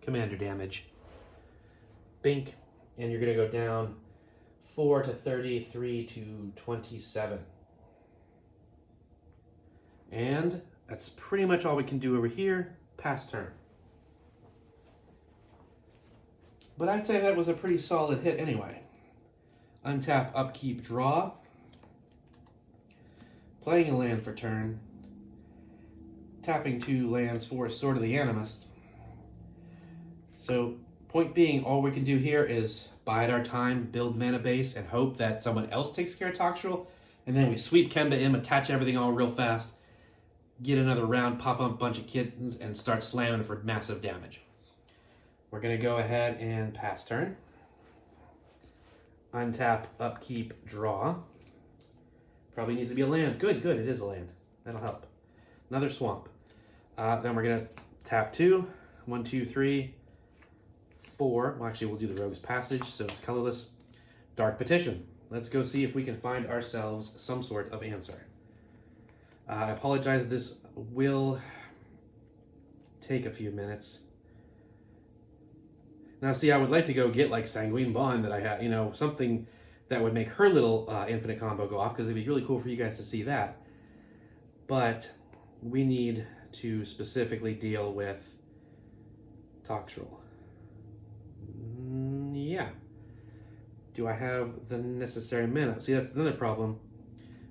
commander damage. Bink. And you're going to go down 4 to 30, 3 to 27. And that's pretty much all we can do over here. Pass turn. But I'd say that was a pretty solid hit anyway. Untap, upkeep, draw. Playing a land for turn. Tapping 2 lands for Sword of the Animist. So, point being, all we can do here is bide our time, build mana base, and hope that someone else takes care of Toxrill, and then we sweep Kemba in, attach everything all real fast, get another round, pop up a bunch of kittens, and start slamming for massive damage. We're going to go ahead and pass turn. Untap, upkeep, draw. Probably needs to be a land. Good, it is a land. That'll help. Another swamp. Then we're going to tap 2. 1, 2, 3, 4. Well, actually, we'll do the Rogue's Passage, so it's colorless. Dark Petition. Let's go see if we can find ourselves some sort of answer. I apologize, this will take a few minutes. Now, see, I would like to go get, like, Sanguine Bond that I have, something that would make her little infinite combo go off, because it'd be really cool for you guys to see that. But we need to specifically deal with Toxrill. Yeah. Do I have the necessary mana? See, that's another problem.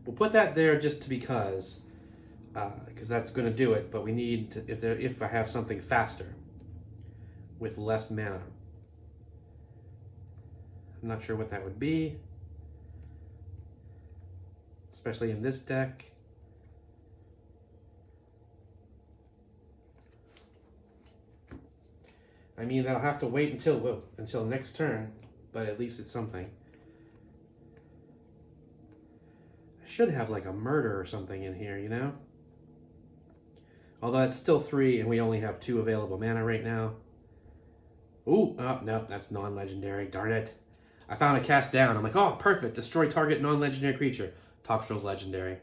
We'll put that there just because that's going to do it, but we need to, if I have something faster with less mana. I'm not sure what that would be, especially in this deck. I mean, that'll have to wait until next turn, but at least it's something. I should have like a murder or something in here, Although it's still 3 and we only have 2 available mana right now. Ooh, oh, no, that's non-legendary, darn it. I found a cast down. I'm like, oh, perfect, destroy target non-legendary creature. Toxrill's legendary.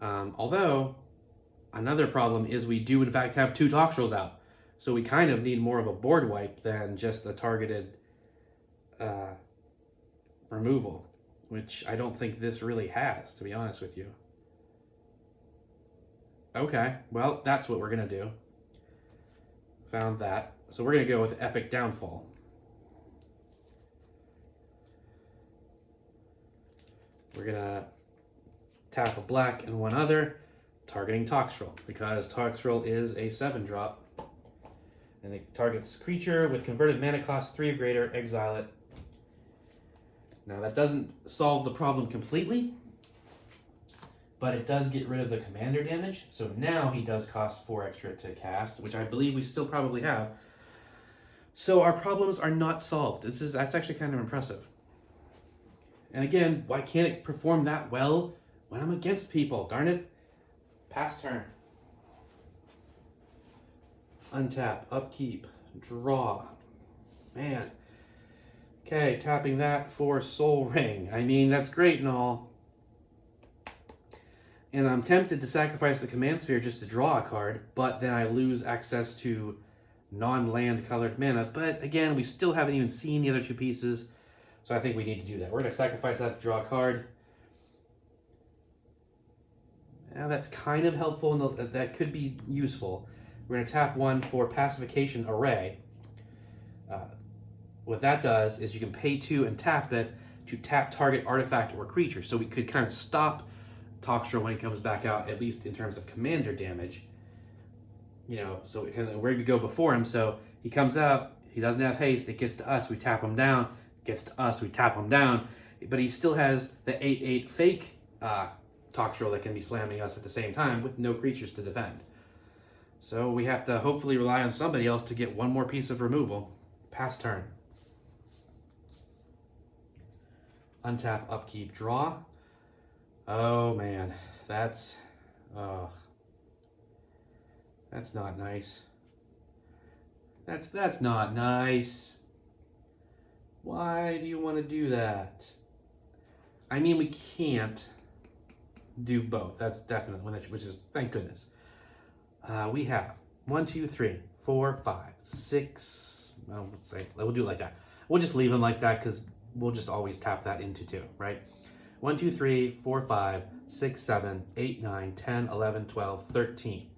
Although, another problem is we do in fact have 2 Toxrills out. So we kind of need more of a board wipe than just a targeted removal, which I don't think this really has, to be honest with you. Okay, well, that's what we're going to do. Found that. So we're going to go with Epic Downfall. We're going to tap a black and one other, targeting Toxrill, because Toxrill is a 7-drop. And it targets creature with converted mana cost 3 or greater, exile it. Now that doesn't solve the problem completely, but it does get rid of the commander damage. So now he does cost 4 extra to cast, which I believe we still probably have. So our problems are not solved. That's actually kind of impressive. And again, why can't it perform that well when I'm against people? Darn it. Pass turn. Untap, upkeep, draw. Man. Okay, tapping that for Soul Ring. I mean, that's great and all. And I'm tempted to sacrifice the Command Sphere just to draw a card, but then I lose access to non-land colored mana. But again, we still haven't even seen the other 2 pieces, so I think we need to do that. We're going to sacrifice that to draw a card. Now that's kind of helpful, and that could be useful. We're going to tap 1 for Pacification Array. What that does is you can pay 2 and tap it to tap target artifact or creature. So we could kind of stop Toxrill when he comes back out, at least in terms of commander damage. You know, so we're going to go before him. So he comes out, he doesn't have haste, it gets to us, we tap him down. It gets to us, we tap him down. But he still has the 8/8 fake Toxrill that can be slamming us at the same time with no creatures to defend. So we have to hopefully rely on somebody else to get one more piece of removal. Pass turn. Untap, upkeep, draw. Oh man, that's not nice. That's not nice. Why do you want to do that? I mean, we can't do both. That's definitely, which is, thank goodness. We have 1, 2, 3, 4, 5, 6. Well, we'll do it like that. We'll just leave them like that because we'll just always tap that into 2, right? 1, 2, 3, 4, 5, 6, 7, 8, 9, 10, 11, 12, 13.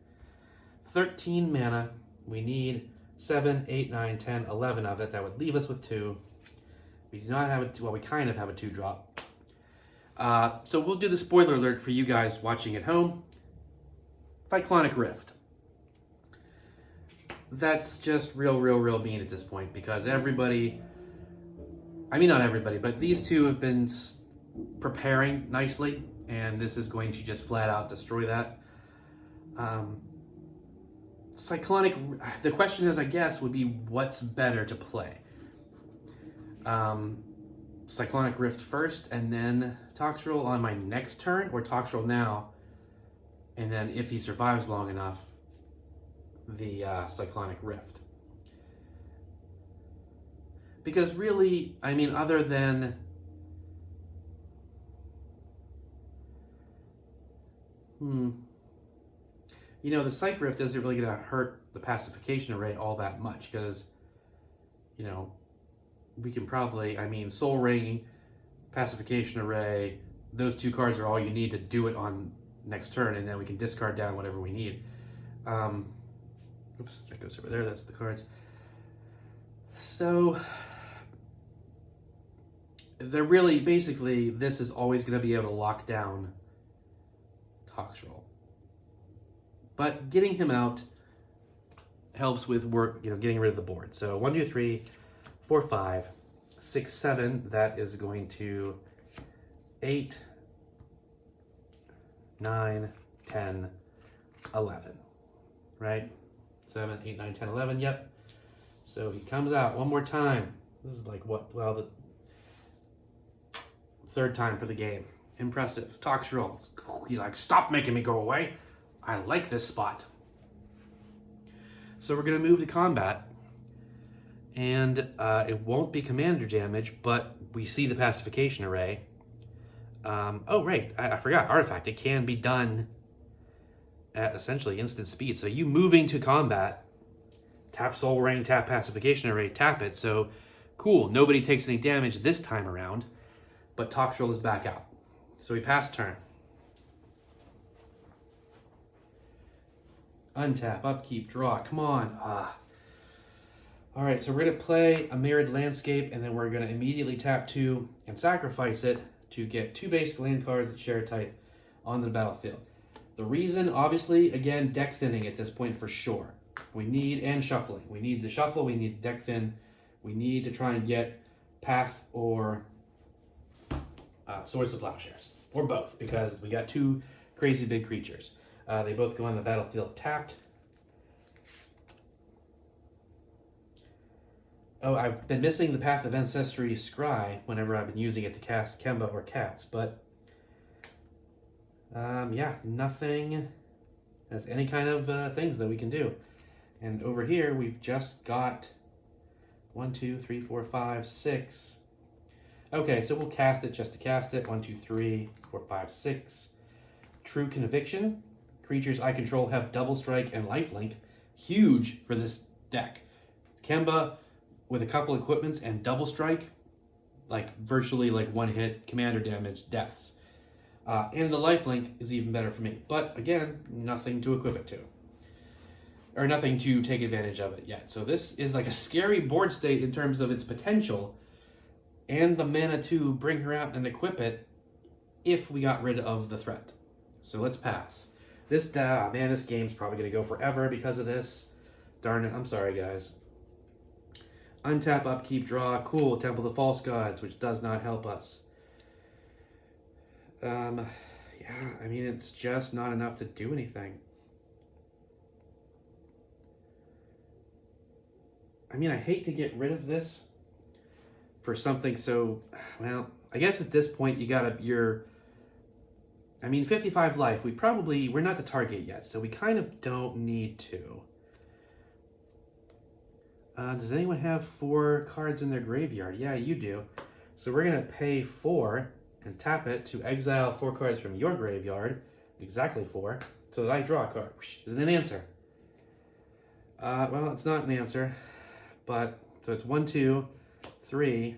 13 mana. We need 7, 8, 9, 10, 11 of it. That would leave us with 2. We do not have a, well, we kind of have a 2-drop. So we'll do the spoiler alert for you guys watching at home. Cyclonic Rift. That's just real mean at this point because everybody, I mean not everybody, but these 2 have been preparing nicely, and this is going to just flat out destroy that. Cyclonic, the question is, I guess, would be what's better to play? Cyclonic Rift first, and then Toxrill on my next turn, or Toxrill now, and then if he survives long enough, the Cyclonic Rift. Because really, I mean, other than you know, the Cyc Rift isn't really going to hurt the Pacification Array all that much because, you know, we can probably, I mean, Soul Ring, Pacification Array, those 2 cards are all you need to do it on next turn, and then we can discard down whatever we need. Oops, that goes over there, that's the cards. So, they're really, basically, this is always going to be able to lock down Toxrill. But getting him out helps with work, you know, getting rid of the board. So 1, 2, 3, 4, 5, 6, 7. That is going to 8, 9, 10, 11. Right? 7, 8, 9, 10, 11. Yep. So he comes out one more time. This is like what? Well, the 3rd time for the game. Impressive. Toxrill. He's like, stop making me go away. I like this spot. So we're going to move to combat. And it won't be commander damage, but we see the Pacification Array. Oh, right. I forgot. Artifact. It can be done at essentially instant speed. So you moving to combat, tap Soul Ring, tap Pacification Array, tap it. So cool, nobody takes any damage this time around, but Toxrill is back out. So we pass turn. Untap, upkeep, draw, come on. All right, so we're gonna play a Mirrored Landscape, and then we're gonna immediately tap 2 and sacrifice it to get 2 basic land cards that share type on the battlefield. The reason, obviously, again, deck thinning at this point for sure. We need, and shuffling. We need the shuffle, we need deck thin. We need to try and get Path or Swords to Plowshares, or both, because we got 2 crazy big creatures. They both go on the battlefield tapped. Oh, I've been missing the Path of Ancestry Scry whenever I've been using it to cast Kemba or Cats, but yeah, nothing as any kind of things that we can do. And over here, we've just got 1, 2, 3, 4, 5, 6. Okay, so we'll cast it just to cast it. 1, 2, 3, 4, 5, 6. True Conviction. Creatures I control have double strike and lifelink. Huge for this deck. Kemba with a couple equipments and double strike, like virtually like one hit, commander damage, deaths. And the lifelink is even better for me. But again, nothing to equip it to. Or nothing to take advantage of it yet. So this is like a scary board state in terms of its potential and the mana to bring her out and equip it if we got rid of the threat. So let's pass. This, man, this game's probably going to go forever because of this. Darn it, I'm sorry, guys. Untap, upkeep, draw. Cool, Temple of the False Gods, which does not help us. Yeah, I mean, it's just not enough to do anything. I mean, I hate to get rid of this for something so, well, I guess at this point you gotta, I mean, 55 life, we're not the target yet, so we kind of don't need to. Does anyone have 4 cards in their graveyard? Yeah, you do. So we're gonna pay 4 and tap it to exile 4 cards from your graveyard, exactly 4, so that I draw a card. Is it an answer? Well, it's not an answer, but, so it's 1, 2, 3,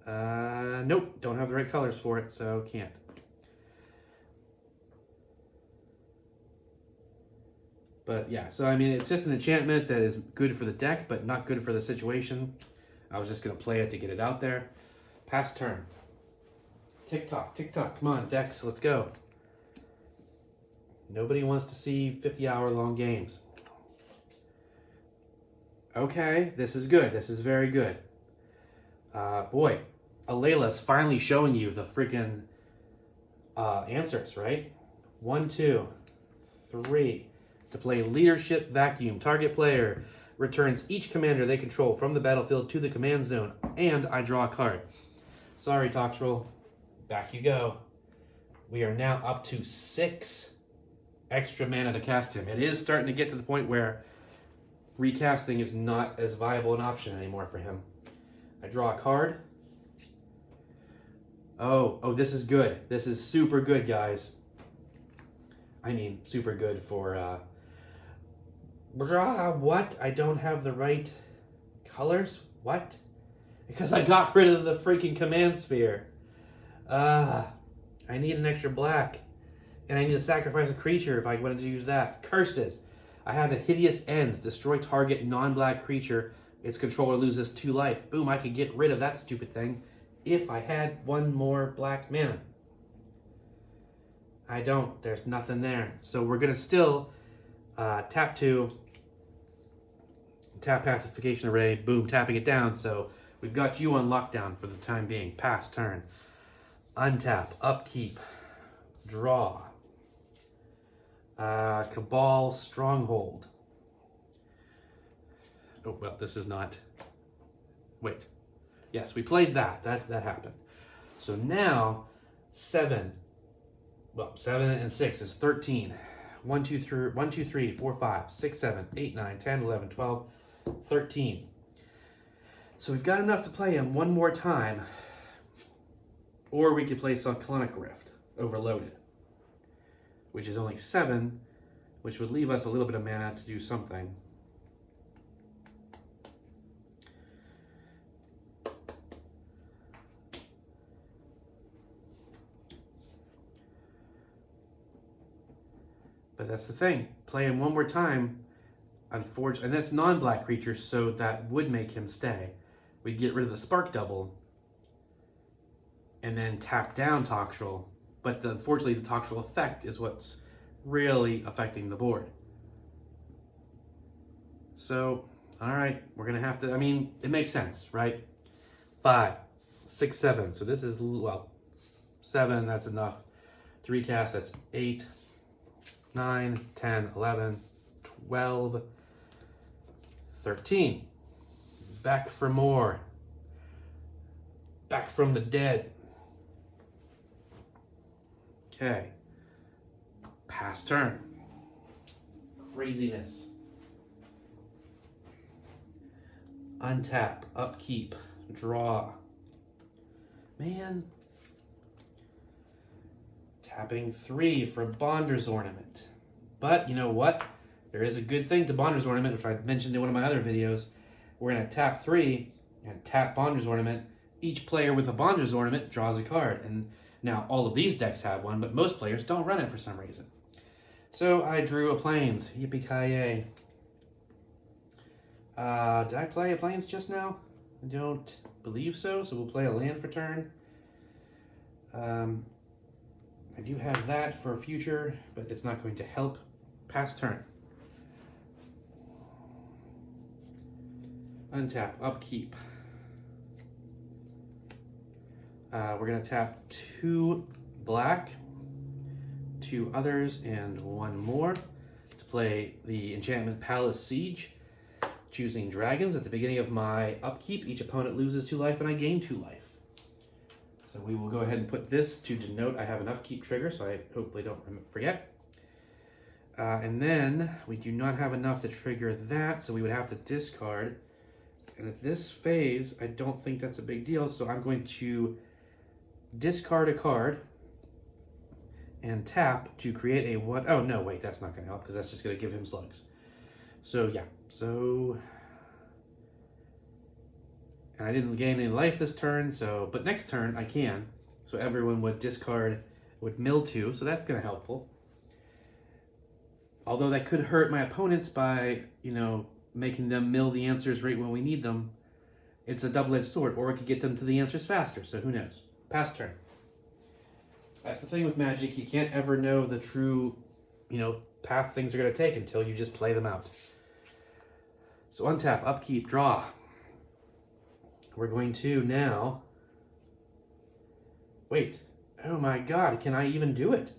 nope, don't have the right colors for it, so can't. But yeah, so I mean, it's just an enchantment that is good for the deck, but not good for the situation. I was just gonna play it to get it out there. Pass turn. Tick tock, come on, decks, let's go. Nobody wants to see 50-hour-long games. Okay, this is good, this is very good. Boy, Alela's finally showing you the freaking answers, right? 1, 2, 3. To play Leadership Vacuum, target player returns each commander they control from the battlefield to the command zone, and I draw a card. Sorry, Toxrill. Back you go. We are now up to 6 extra mana to cast him. It is starting to get to the point where recasting is not as viable an option anymore for him. I draw a card. Oh, this is good. This is super good, guys. I mean, super good for, what? I don't have the right colors? What? Because I got rid of the freaking command sphere. I need an extra black. And I need to sacrifice a creature if I wanted to use that. Curses. I have the Hideous Ends. Destroy target non-black creature. Its controller loses 2 life. Boom, I could get rid of that stupid thing if I had 1 more black mana. I don't. There's nothing there. So we're going to still tap 2, tap Pacification Array, boom, tapping it down. So we've got you on lockdown for the time being. Pass turn. Untap, upkeep, draw. Cabal Stronghold. Oh, well, this is not... Wait. Yes, we played that. That happened. So now, 7... Well, 7 and 6 is 13. 1, 2, 3, 4, 5, 6, 7, 8, 9, 10, 11, 12, 13. So we've got enough to play him one more time. Or we could play Cyclonic Rift, Overloaded, which is only 7, which would leave us a little bit of mana to do something. But that's the thing. Play him one more time, unfortunately, and that's non-black creatures, so that would make him stay. We'd get rid of the Spark Double, and then tap down Toxrill. But unfortunately, the Toxrill effect is what's really affecting the board. So, all right, we're gonna have to. I mean, it makes sense, right? 5, 6, 7. So this is, well, 7. That's enough to recast. That's 8. 9, 10, 11, 12, 13. Back for more. Back from the dead. Okay. Pass turn. Craziness. Untap, upkeep, draw. Man. Tapping 3 for Bonder's Ornament. But you know what? There is a good thing to Bonder's Ornament, which I mentioned in one of my other videos. We're going to tap 3 and tap Bonder's Ornament. Each player with a Bonder's Ornament draws a card. And now all of these decks have one, but most players don't run it for some reason. So I drew a Plains. Yippee-ki-yay. Did I play a Plains just now? I don't believe so, so we'll play a land for turn. I do have that for a future, but it's not going to help. Pass turn. Untap, upkeep. We're going to tap 2 black, 2 others, and 1 more to play the enchantment Palace Siege. Choosing dragons. At the beginning of my upkeep, each opponent loses 2 life and I gain 2 life. So we will go ahead and put this to denote I have an upkeep trigger, so I hopefully don't forget. And then we do not have enough to trigger that, so we would have to discard. And at this phase, I don't think that's a big deal, so I'm going to discard a card and tap to create a 1. Oh, no, wait, that's not going to help because that's just going to give him slugs. So, yeah. So, and I didn't gain any life this turn, so, but next turn I can. So everyone would discard, would mill 2, so that's going to helpful. Although that could hurt my opponents by, you know, making them mill the answers right when we need them. It's a double-edged sword, or it could get them to the answers faster, so who knows. Pass turn. That's the thing with Magic, you can't ever know the true, you know, path things are going to take until you just play them out. So untap, upkeep, draw. We're going to now... Wait. Oh my god, can I even do it?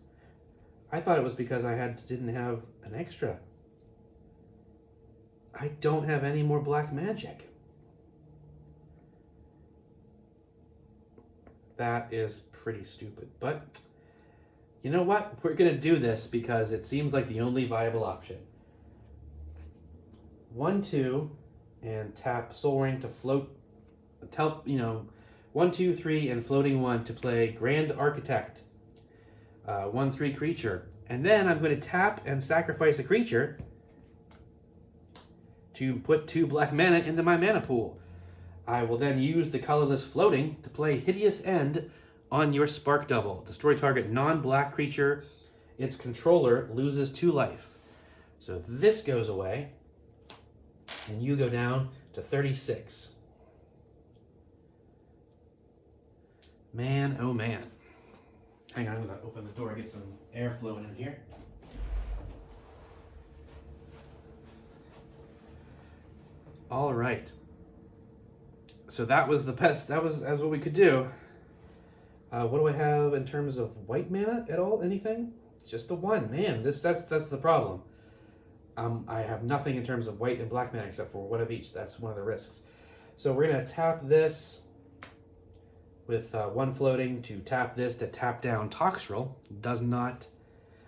I thought it was because I didn't have an extra. I don't have any more black magic. That is pretty stupid. But you know what? We're going to do this because it seems like the only viable option. 1, 2, and tap Soul Ring to float. Tell, you know, 1, 2, 3, and floating 1 to play Grand Architect. 1, 3 creature. And then I'm going to tap and sacrifice a creature to put 2 black mana into my mana pool. I will then use the colorless floating to play Hideous End on your Spark Double. Destroy target non-black creature. Its controller loses 2 life. So this goes away. And you go down to 36. Man, oh man. Hang on, I'm going to open the door and get some air flowing in here. All right. So that was the best. That's what we could do. What do I have in terms of white mana at all? Anything? Just the 1. Man, that's the problem. I have nothing in terms of white and black mana except for 1 of each. That's one of the risks. So we're going to tap this with 1 floating to tap this to tap down Toxrill. Does not...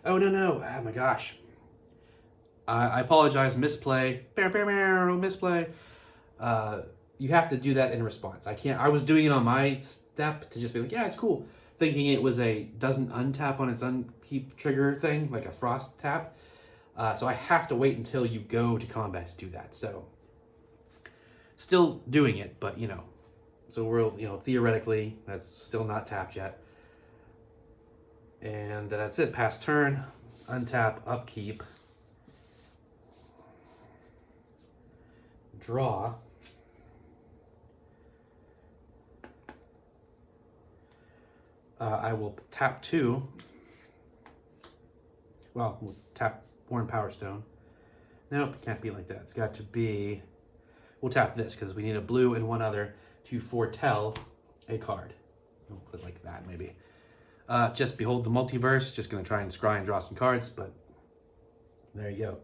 Oh, no. Oh, my gosh. I apologize. Misplay. Misplay. You have to do that in response. I was doing it on my step to just be like, yeah, it's cool. Thinking it was a doesn't untap on its unkeep trigger thing, like a frost tap. So I have to wait until you go to combat to do that. So still doing it, but so we're, theoretically that's still not tapped yet. And that's it. Pass turn, untap, upkeep, draw. I will tap 2. Well, we'll tap Worn Power Stone. Nope, it can't be like that. It's got to be... We'll tap this because we need a blue and one other to foretell a card. We'll put it like that, maybe. Just Behold the Multiverse. Just going to try and scry and draw some cards, but there you go.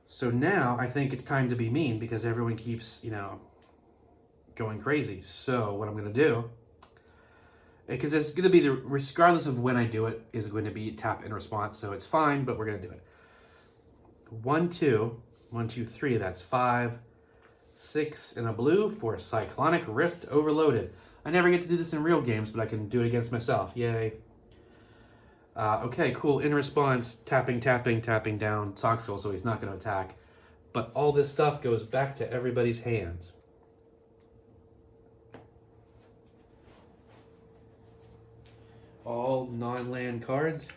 So now I think it's time to be mean because everyone keeps, going crazy. So what I'm going to do... Because it's going to be, regardless of when I do it, is going to be tap in response. So it's fine, but we're going to do it. 1, 2, 1, 2, 3. That's 5, 6 in a blue for Cyclonic Rift Overloaded. I never get to do this in real games, but I can do it against myself. Yay. Okay, cool. In response, tapping down Toxrill, so he's not going to attack. But all this stuff goes back to everybody's hands. All non-land cards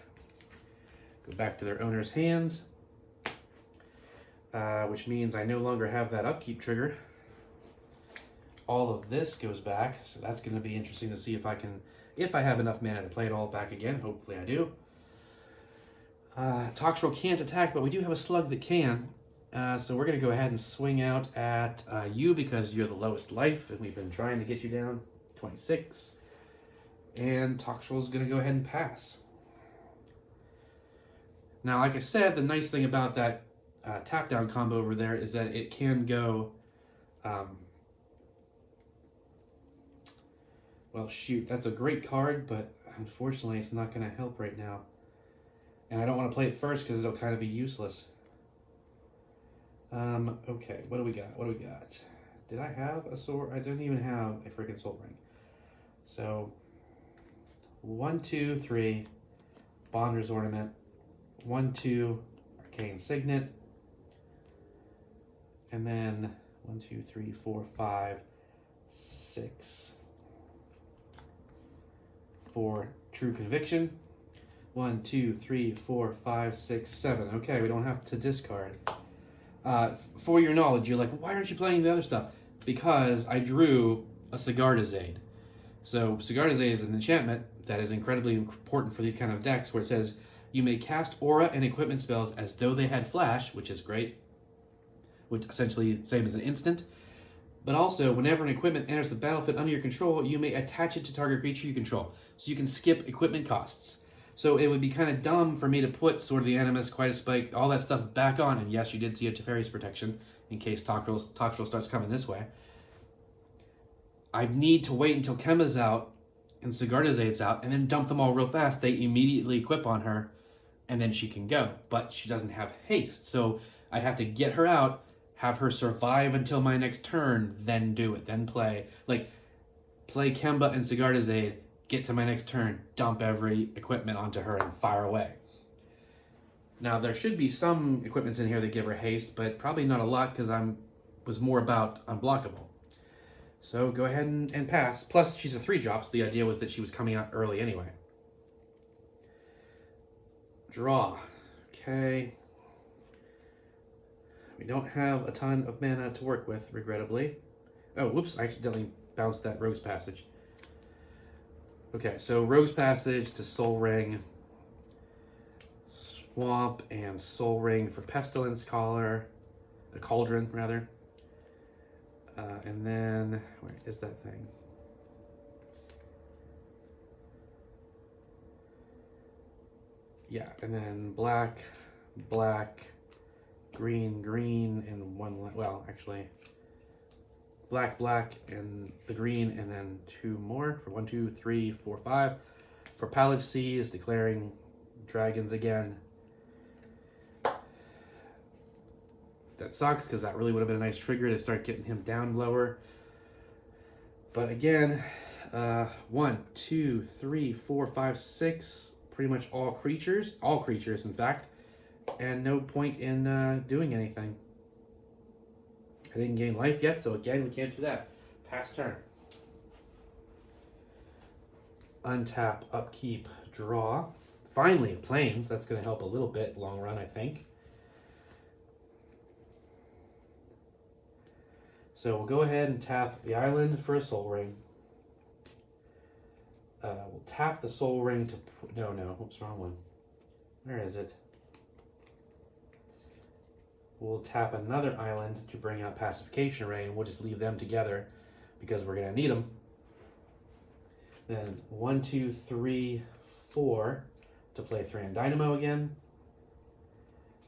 go back to their owner's hands, which means I no longer have that upkeep trigger. All of this goes back, so that's going to be interesting to see if I have enough mana to play it all back again. Hopefully I do. Toxrill can't attack, but we do have a slug that can. So we're going to go ahead and swing out at you because you're the lowest life, and we've been trying to get you down. 26. And Toxrill's going to go ahead and pass. Now, like I said, the nice thing about that tap down combo over there is that it can go... well, shoot, that's a great card, but unfortunately it's not going to help right now. And I don't want to play it first because it'll kind of be useless. Okay, what do we got? Did I have a sword? I didn't even have a freaking soul ring. So... 1, 2, 3, Bonder's Ornament, 1, 2, Arcane Signet, and then 1, 2, 3, 4, 5, 6 for True Conviction. 1, 2, 3, 4, 5, 6, 7. Okay, we don't have to discard. For your knowledge, you're like, why aren't you playing the other stuff? Because I drew a Sigardazade. So Sigardazade is an enchantment that is incredibly important for these kind of decks, where it says you may cast aura and equipment spells as though they had flash, which is great, which essentially same as an instant. But also, whenever an equipment enters the battlefield under your control, you may attach it to target creature you control. So you can skip equipment costs. So it would be kind of dumb for me to put Sword of the Animus, Quite a Spike, all that stuff back on. And yes, you did see a Teferi's Protection in case Toxrill starts coming this way. I need to wait until Kemba's out and Sigardazade's out, and then dump them all real fast. They immediately equip on her, and then she can go. But she doesn't have haste, so I have to get her out, have her survive until my next turn, then do it, then play. Like, play Kemba and Sigardazade, get to my next turn, dump every equipment onto her, and fire away. Now, there should be some equipments in here that give her haste, but probably not a lot, because was more about unblockable. So go ahead and pass. Plus, she's a 3-drop, so the idea was that she was coming out early anyway. Draw. Okay. We don't have a ton of mana to work with, regrettably. Oh, whoops, I accidentally bounced that Rogue's Passage. Okay, so Rogue's Passage to Soul Ring. Swamp and Soul Ring for Pestilence Collar. A Cauldron, rather. And then, where is that thing? Yeah, and then black, green, and well, actually, black, and the green, and then 2 more for 1, 2, 3, 4, 5. For Pallid Seas, declaring dragons again. That sucks, because that really would have been a nice trigger to start getting him down lower. But again, 1, 2, 3, 4, 5, 6, pretty much all creatures, in fact. and no point in doing anything. I didn't gain life yet, so again, we can't do that. Pass turn. Untap, upkeep, draw. Finally, planes. That's going to help a little bit long run, I think. So we'll go ahead and tap the island for a soul ring. We'll tap the soul ring to... No, whoops, wrong one. Where is it? We'll tap another island to bring out Pacification Ray, and we'll just leave them together because we're going to need them. Then 1, 2, 3, 4 to play Thran Dynamo again.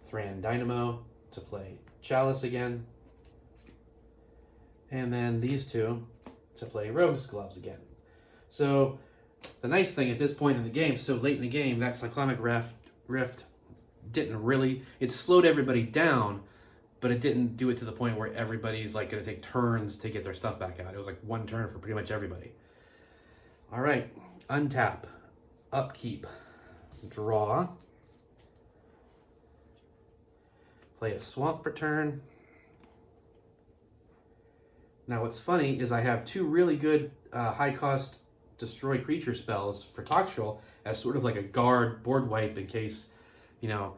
Thran Dynamo to play Chalice again. And then these two to play Rogue's Gloves again. So the nice thing at this point in the game, so late in the game, that Cyclonic Rift didn't really, it slowed everybody down, but it didn't do it to the point where everybody's like going to take turns to get their stuff back out. It was like one turn for pretty much everybody. All right, untap, upkeep, draw, play a swamp for turn. Now what's funny is I have two really good high cost destroy creature spells for Toxrill as sort of like a guard board wipe in case, you know,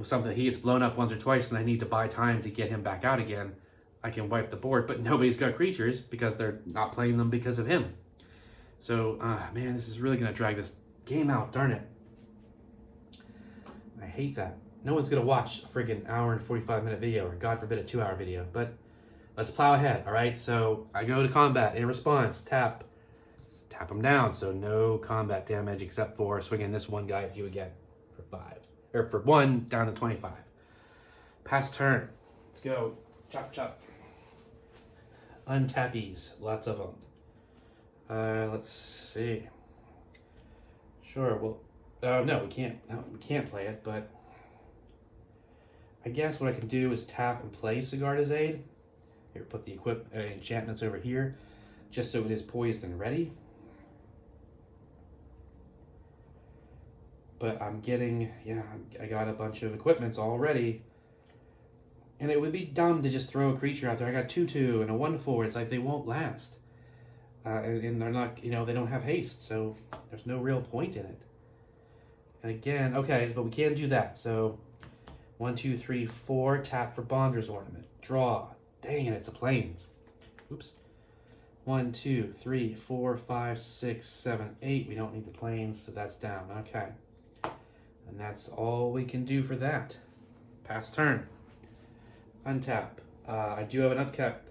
something he gets blown up once or twice and I need to buy time to get him back out again. I can wipe the board, but nobody's got creatures because they're not playing them because of him. So, man, this is really going to drag this game out, darn it. I hate that. No one's going to watch a friggin' hour and 45-minute video, or God forbid a 2-hour video, but let's plow ahead, all right? So I go to combat. In response, tap him down, so no combat damage except for swinging this one guy at you again for 5. Or for 1 down to 25. Pass turn. Let's go. Chop, chop. Untappies. Lots of them. Let's see. Sure, well... no, we can't. No, we can't play it, but... I guess what I can do is tap and play Sigarda's Aid. Here, put the enchantments over here, just so it is poised and ready. But I'm getting, I got a bunch of equipments already. And it would be dumb to just throw a creature out there. I got 2/2 and a 1/4. It's like they won't last. And they're not, they don't have haste, so there's no real point in it. And again, okay, but we can't do that. So 1, 2, 3, 4, tap for Bonder's Ornament. Draw. Dang it, it's a plains. Oops. 1, 2, 3, 4, 5, 6, 7, 8. We don't need the plains, so that's down. Okay. And that's all we can do for that. Pass turn. Untap. I do have an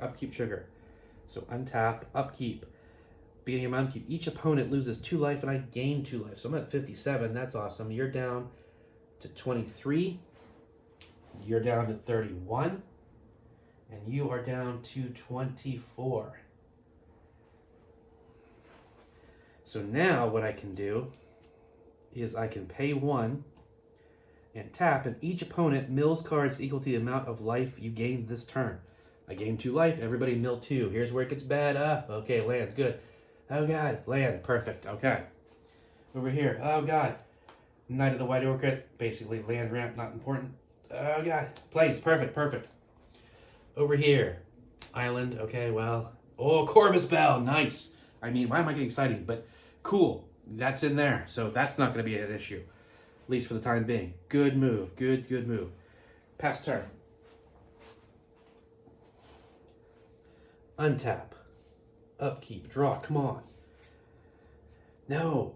upkeep trigger. So untap, upkeep. Beginning of my upkeep. Each opponent loses 2 life and I gain 2 life. So I'm at 57. That's awesome. You're down to 23. You're down to 31. And you are down to 24. So now what I can do is I can pay 1 and tap, and each opponent mills cards equal to the amount of life you gained this turn. I gained 2 life, everybody mill 2. Here's where it gets bad. Okay, land, good. Oh god, land, perfect, okay. Over here, oh god. Knight of the White Orchid, basically land ramp, not important. Oh god, plains, perfect. Over here, island, okay, well. Oh, Corvus Bell, nice. I mean, why am I getting excited? But cool, that's in there, so that's not going to be an issue, at least for the time being. Good move, good move. Pass turn. Untap. Upkeep, draw, come on. No,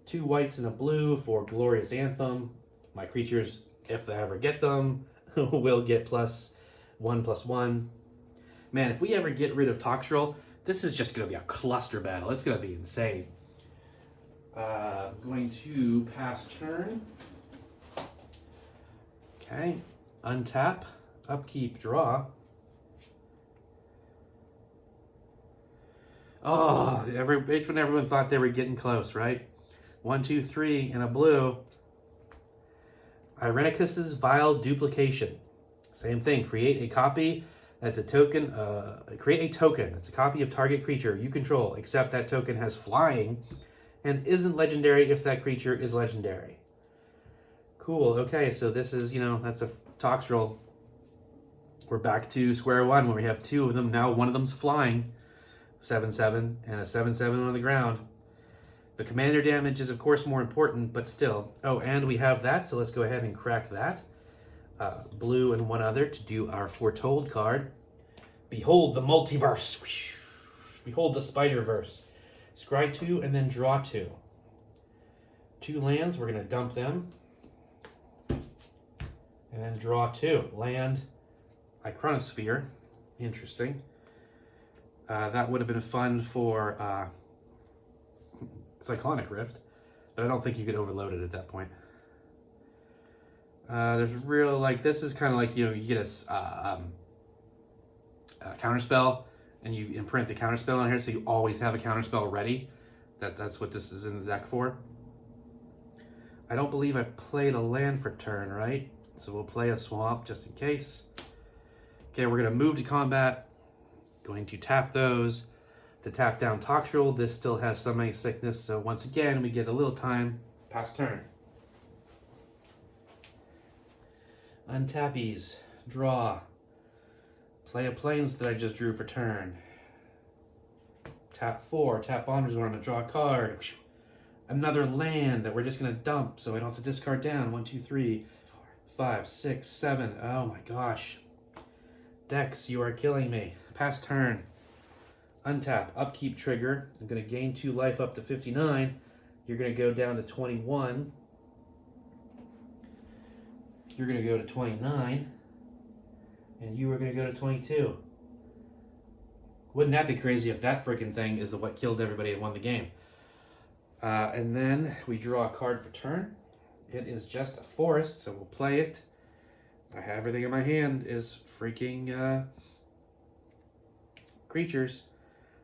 2 whites and a blue for Glorious Anthem. My creatures, if they ever get them, will get +1/+1. Man, if we ever get rid of Toxrill, this is just going to be a cluster battle. It's going to be insane. I'm going to pass turn. Okay. Untap. Upkeep. Draw. Oh, everyone thought they were getting close, right? 1, 2, 3, and a blue. Irenicus's Vile Duplication. Same thing. Create a copy. That's a token. Create a token. It's a copy of target creature you control, except that token has flying and isn't legendary if that creature is legendary. Cool, okay, so this is, that's a Toxrill. We're back to square one where we have two of them. Now one of them's flying, 7/7, and a 7/7 on the ground. The commander damage is, of course, more important, but still. Oh, and we have that, so let's go ahead and crack that. Blue and one other to do our Foretold card. Behold the multiverse. Behold the Spider-Verse. Scry 2 and then draw 2. 2 lands, we're going to dump them. And then draw 2. Land, Iconosphere. Interesting. That would have been fun for Cyclonic Rift, but I don't think you could overload it at that point. There's real, this is kind of like, you get a counterspell, and you imprint the counterspell on here, so you always have a counterspell ready. That's what this is in the deck for. I don't believe I played a land for turn, right? So we'll play a swamp just in case. Okay, we're going to move to combat. Going to tap those to tap down Toxrill. This still has Summoning Sickness, so once again, we get a little time past turn. Untappies, draw. Play a Plains that I just drew for turn. Tap 4, tap Bonder's Ornament, draw a card. Another land that we're just going to dump, so I don't have to discard down. 1, 2, 3, 4, 5, 6, 7. Oh my gosh. Dex, you are killing me. Pass turn. Untap, upkeep trigger. I'm going to gain 2 life up to 59. You're going to go down to 21. You're going to go to 29. And you are going to go to 22. Wouldn't that be crazy if that freaking thing is what killed everybody and won the game? And then we draw a card for turn. It is just a forest, so we'll play it. I have everything in my hand is freaking creatures.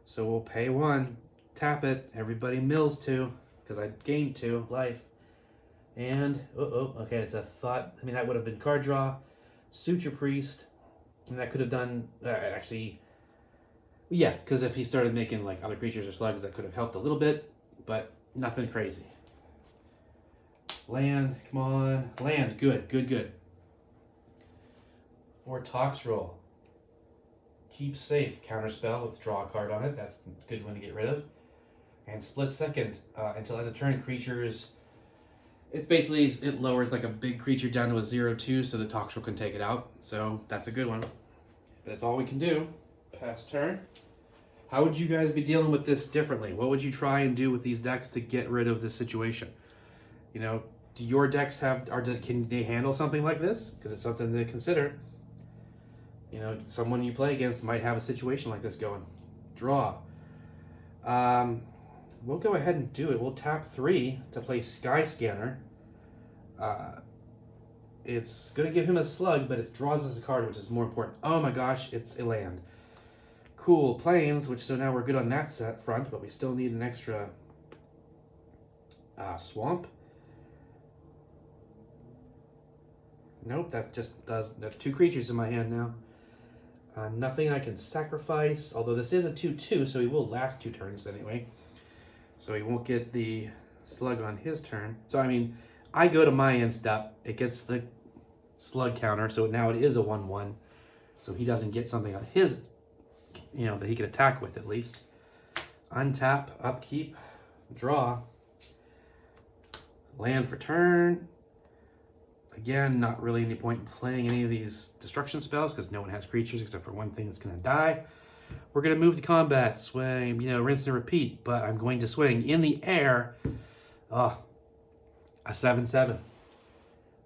So we'll pay 1, tap it, everybody mills 2, because I gained 2 life. And, okay, it's a thought. I mean, that would have been card draw, Suture Priest, and that could have done, actually, yeah, because if he started making, other creatures or slugs, that could have helped a little bit, but nothing crazy. Land, come on, land, good. For Toxrill. Keep safe, counterspell with draw a card on it. That's a good one to get rid of. And split second until end of turn. Creatures, it's basically, it lowers a big creature down to a 0/2 so the Toxrill can take it out. So that's a good one. That's all we can do. Pass turn. How would you guys be dealing with this differently? What would you try and do with these decks to get rid of this situation? Do your decks can they handle something like this? Because it's something to consider. Someone you play against might have a situation like this going. Draw. We'll go ahead and do it. We'll tap 3 to play Sky Scanner. It's going to give him a slug, but it draws us a card, which is more important. Oh my gosh, it's a land. Cool. Plains, so now we're good on that set front, but we still need an extra swamp. Nope, that just does 2 creatures in my hand now. Nothing I can sacrifice, although this is a 2/2, so he will last 2 turns anyway. So he won't get the slug on his turn. So, I go to my end step. It gets the slug counter, so now it is a 1/1. So he doesn't get something on his, that he could attack with at least. Untap, upkeep, draw. Land for turn. Again, not really any point in playing any of these destruction spells because no one has creatures except for one thing that's going to die. We're going to move to combat, swing, rinse and repeat, but I'm going to swing in the air. A 7/7.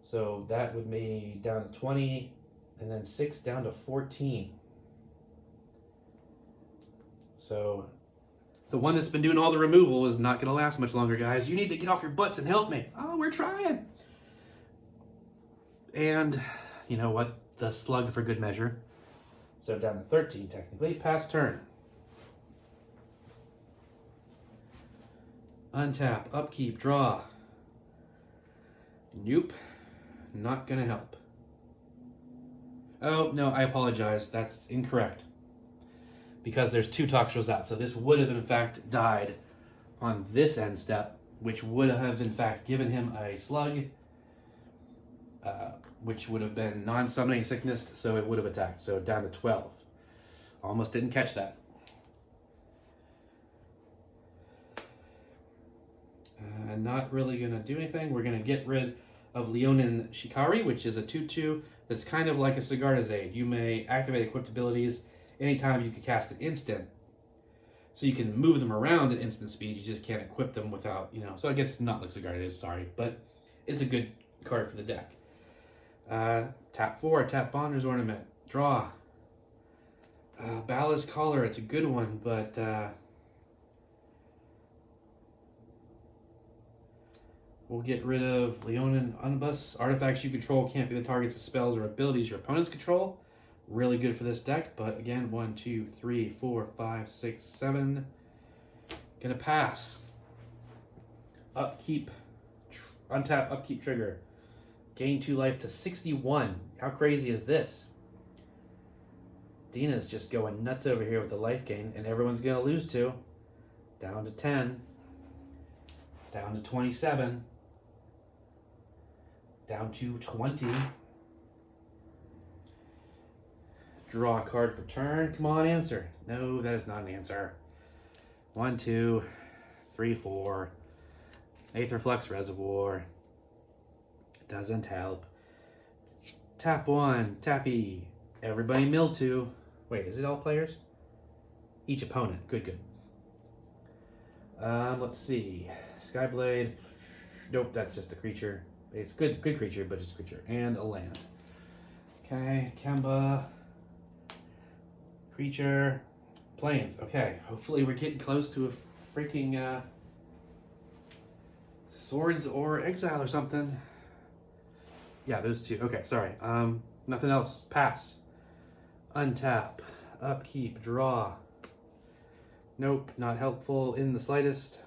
So that would be down to 20, and then 6 down to 14. So the one that's been doing all the removal is not going to last much longer, guys. You need to get off your butts and help me. Oh, we're trying. And you know what? The slug for good measure. So down to 13, technically. Pass turn. Untap, upkeep, draw. Nope. Not gonna help. Oh, no, I apologize. That's incorrect. Because there's 2 Toxrills out. So this would have, in fact, died on this end step, which would have in fact given him a slug, which would have been non-summoning sickness, so it would have attacked. So down to 12. Almost didn't catch that. Not really going to do anything. We're going to get rid of Leonin Shikari, which is a 2/2 that's kind of like a Sigarda's Aid. You may activate equipped abilities anytime you can cast an instant. So you can move them around at instant speed, you just can't equip them without, you know. So I guess it's not like Sigarda's, sorry. But it's a good card for the deck. Tap 4, tap Bonder's Ornament. Draw. Ballast Collar, it's a good one, but... we'll get rid of Leonin Unbus. Artifacts you control can't be the targets of spells or abilities your opponents control. Really good for this deck, but again, 1, 2, 3, 4, 5, 6, 7. Gonna pass. Upkeep. Untap, upkeep trigger. Gain 2 life to 61. How crazy is this? Dina's just going nuts over here with the life gain, and everyone's gonna lose to. Down to 10. Down to 27. Down to 20. Draw a card for turn. Come on, answer. No, that is not an answer. 1, 2, 3, 4. Aetherflux Reservoir. Doesn't help. Tap 1. Tappy. Everybody mill 2. Wait, is it all players? Each opponent. Good, good. Let's see. Skyblade. Nope, that's just a creature. It's good creature, but just a creature. And a land. Okay, Kemba. Creature. Plains. Okay, hopefully we're getting close to a freaking Swords or Exile or something. Yeah, those two. Okay, sorry. Nothing else. Pass. Untap. Upkeep. Draw. Nope, not helpful in the slightest.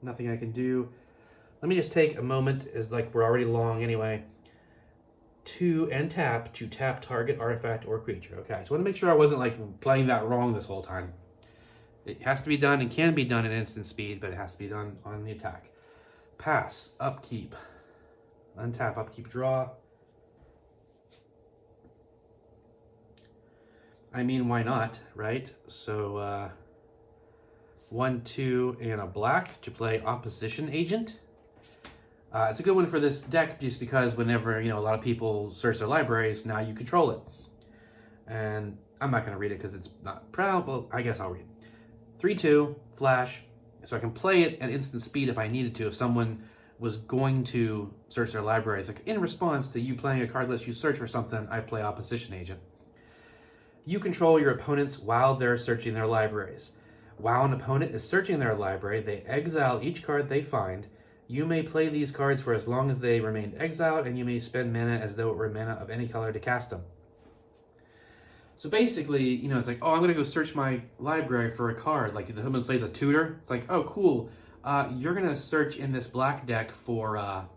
Nothing I can do. Let me just take a moment, as like we're already long anyway, to tap target artifact or creature. Okay, I just want to make sure I wasn't like playing that wrong this whole time. It has to be done and can be done at instant speed, but it has to be done on the attack. Pass, upkeep, untap, upkeep, draw. I mean, why not, right? So, 1, 2, and a black to play Opposition Agent. It's a good one for this deck just because whenever, you know, a lot of people search their libraries, now you control it. And I'm not going to read it because it's not proud. Well, I guess I'll read it. 3, 2, flash. So I can play it at instant speed if I needed to. If someone was going to search their libraries, like in response to you playing a card list, you search for something, I play Opposition Agent. You control your opponents while they're searching their libraries. While an opponent is searching their library, they exile each card they find. You may play these cards for as long as they remained exiled, and you may spend mana as though it were mana of any color to cast them. So basically, you know, it's like, oh, I'm going to go search my library for a card. Like, if someone plays a tutor, it's like, oh, cool. You're going to search in this black deck for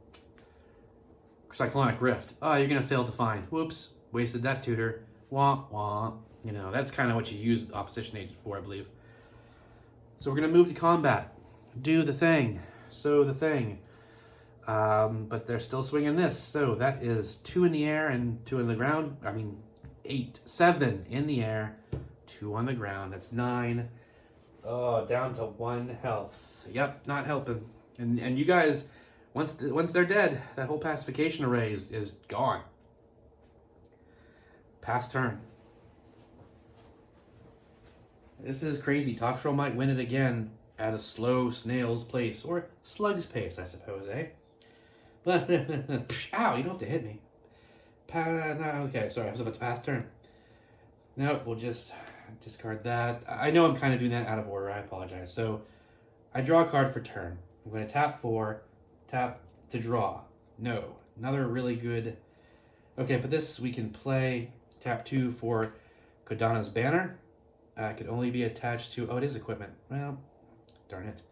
Cyclonic Rift. Oh, you're going to fail to find. Whoops, wasted that tutor. Wah, wah. You know, that's kind of what you use Opposition Agent for, I believe. So we're going to move to combat. Do the thing. So the thing. But they're still swinging this. So that is 2 in the air and 2 in the ground. I mean, 8, 7 in the air, 2 on the ground. That's 9. Oh, down to 1 health. Yep, not helping. And you guys, once they're dead, that whole pacification array is gone. Pass turn. This is crazy. Toxrill might win it again at a slow snail's pace, or slug's pace, I suppose, eh? But, ow, you don't have to hit me. No, okay, sorry, I was about to pass turn. Nope, we'll just discard that. I know I'm kind of doing that out of order, I apologize. So, I draw a card for turn. I'm going to tap 4, tap to draw. No, another really good... Okay, but this we can play tap 2 for Kodana's Banner. Could only be attached to... Oh, it is equipment. Well, darn it.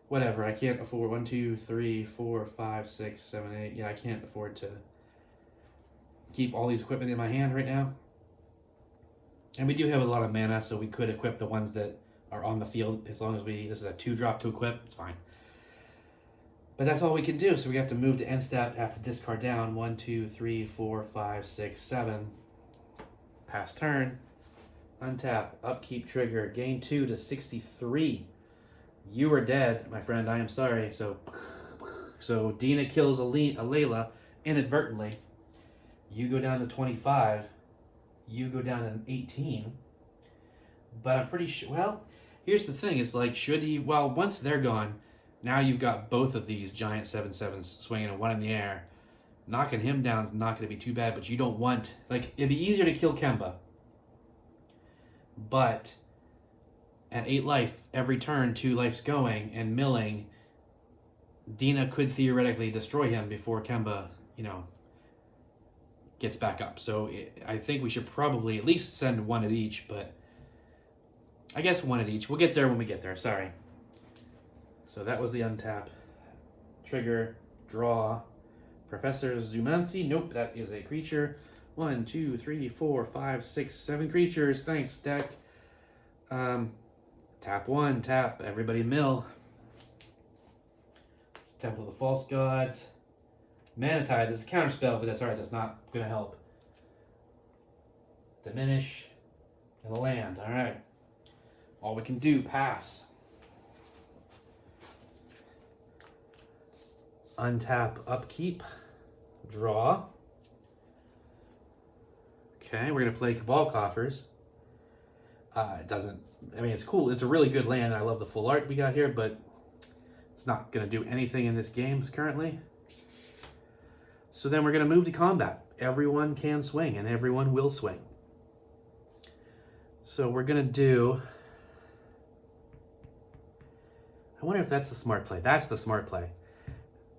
Whatever, I can't afford 1, 2, 3, 4, 5, 6, 7, 8. Yeah, I can't afford to keep all these equipment in my hand right now. And we do have a lot of mana, so we could equip the ones that are on the field. As long as this is a 2-drop to equip, it's fine. But that's all we can do. So we have to move to end step, have to discard down 1, 2, 3, 4, 5, 6, 7. Pass turn. Untap. Upkeep trigger. Gain 2 to 63. You are dead, my friend. I am sorry. So Dina kills Alela inadvertently. You go down to 25. You go down to 18. But I'm pretty sure... Well, here's the thing. It's like, should he... Well, once they're gone... Now you've got both of these giant 7/7s swinging and one in the air. Knocking him down is not going to be too bad, but you don't want... Like, it'd be easier to kill Kemba. But at 8 life, every turn, 2 lives going and milling, Dina could theoretically destroy him before Kemba, gets back up. So I think we should probably at least send 1 at each, but I guess 1 at each. We'll get there when we get there. Sorry. So that was the untap. Trigger, draw. Professor Zumansi. Nope, that is a creature. 1, 2, 3, 4, 5, 6, 7 creatures. Thanks, deck. Tap 1, tap. Everybody mill. It's Temple of the False Gods. Mana Tide. This is a counterspell, but that's alright. That's not going to help. Diminish. And a land. Alright. All we can do, pass. Untap, upkeep, draw. Okay, we're going to play Cabal Coffers. It doesn't... I mean, it's cool. It's a really good land. I love the full art we got here, but it's not going to do anything in this game currently. So then we're going to move to combat. Everyone can swing, and everyone will swing. So we're going to do... I wonder if that's the smart play. That's the smart play.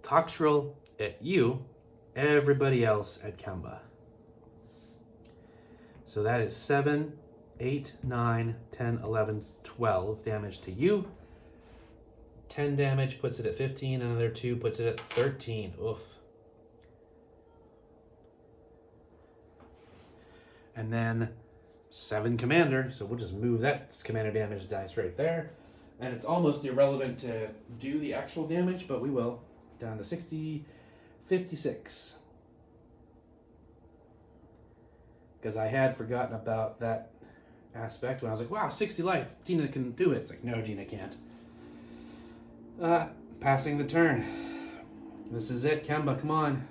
Toxrill at you, everybody else at Kemba. So that is 7, 8, 9, 10, 11, 12 damage to you. 10 damage puts it at 15. Another 2 puts it at 13. Oof. And then 7 commander. So we'll just move that commander damage dice right there. And it's almost irrelevant to do the actual damage, but we will. Down to 60, 56. Because I had forgotten about that aspect when I was like, wow, 60 life. Dina can do it. It's like, no, Dina can't. Passing the turn. This is it, Kemba, come on.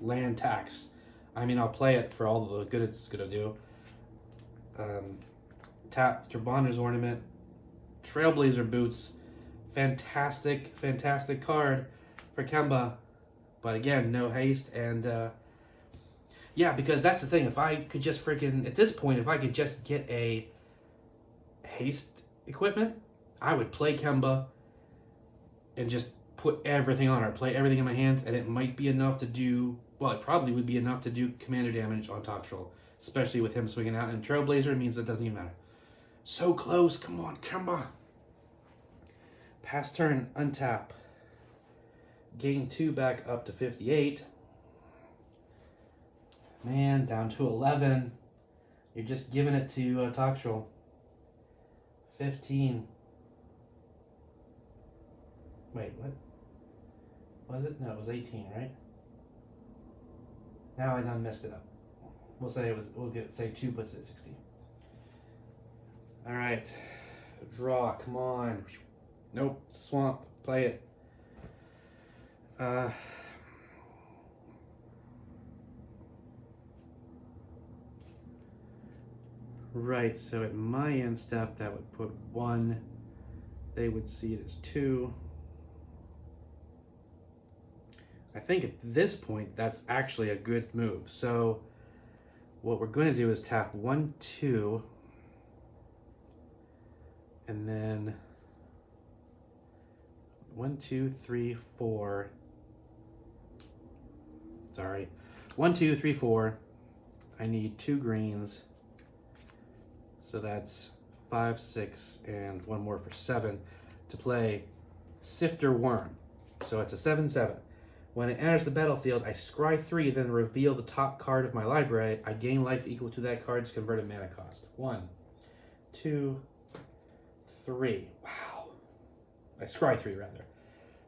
Land tax. I mean, I'll play it for all the good it's going to do. Tap Turbander's Ornament. Trailblazer Boots. Fantastic, fantastic card for Kemba. But again, no haste. And yeah, because that's the thing. If I could just freaking, at this point, if I could just get a haste equipment, I would play Kemba and just put everything on her. Play everything in my hands, and it might be enough to do, well, it probably would be enough to do commander damage on Toxrill, especially with him swinging out. And Trailblazer means it doesn't even matter. So close. Come on, Kemba. Pass turn, untap. Gain 2 back up to 58. Man, down to 11. You're just giving it to Toxrill. 15. Wait, what? Was it? No, it was 18, right? Now I done messed it up. We'll say say 2 puts it at 60. All right. Draw, come on. Nope, it's a swamp. Play it. Right, so at my end step, that would put 1. They would see it as 2. I think at this point, that's actually a good move. So what we're going to do is tap 1, 2, and then 1, 2, 3, 4. Sorry. 1, 2, 3, 4. I need 2 greens. So that's 5, 6, and 1 more for 7 to play Sifter Worm. So it's a 7/7. When it enters the battlefield, I scry 3, then reveal the top card of my library. I gain life equal to that card's converted mana cost. 1, 2, 3. Wow. I scry 3 rather.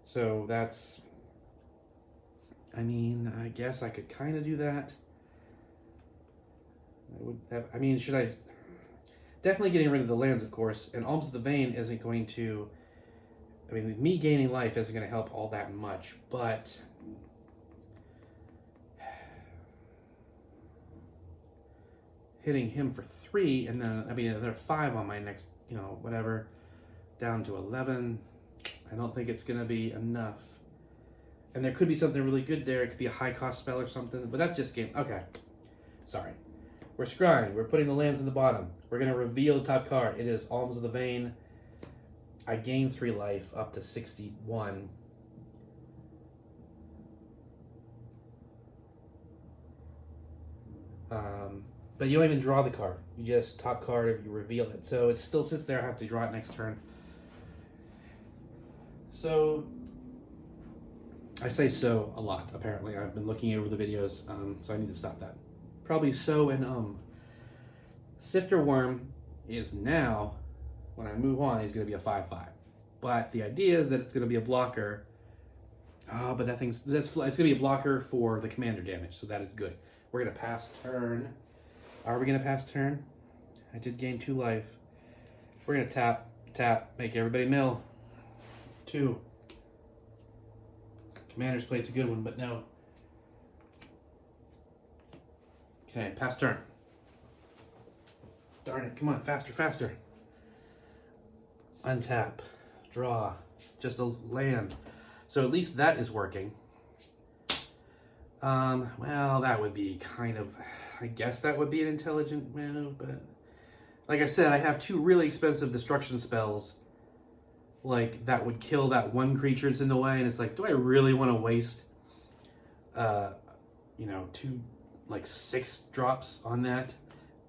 So that's, I mean, I guess I could kind of do that. I mean, should I? Definitely getting rid of the lands, of course. And Alms of the Vein isn't going to, I mean, me gaining life isn't going to help all that much, but hitting him for 3, and then, I mean, another 5 on my next, you know, whatever, down to 11. I don't think it's going to be enough. And there could be something really good there. It could be a high-cost spell or something, but that's just game. Okay. Sorry. We're scrying. We're putting the lands in the bottom. We're going to reveal the top card. It is Alms of the Vein. I gain 3 life up to 61. But you don't even draw the card. You just top card, you reveal it. So it still sits there. I have to draw it next turn. So I say so a lot, apparently. I've been looking over the videos, so I need to stop that. Probably so and Sifter Worm is now, when I move on, he's going to be a 5/5. But the idea is that it's going to be a blocker. Oh, but it's going to be a blocker for the commander damage, so that is good. We're going to pass turn. Are we going to pass turn? I did gain 2 life. We're going to tap, make everybody mill. 2. Commander's Plate's a good one, but no. Okay, pass turn. Darn it, come on, faster, faster. Untap, draw, just a land. So at least that is working. Well, that would be kind of, I guess that would be an intelligent move, but like I said, I have 2 really expensive destruction spells. Like, that would kill that one creature that's in the way, and it's like, do I really want to waste, 2, like 6 drops on that?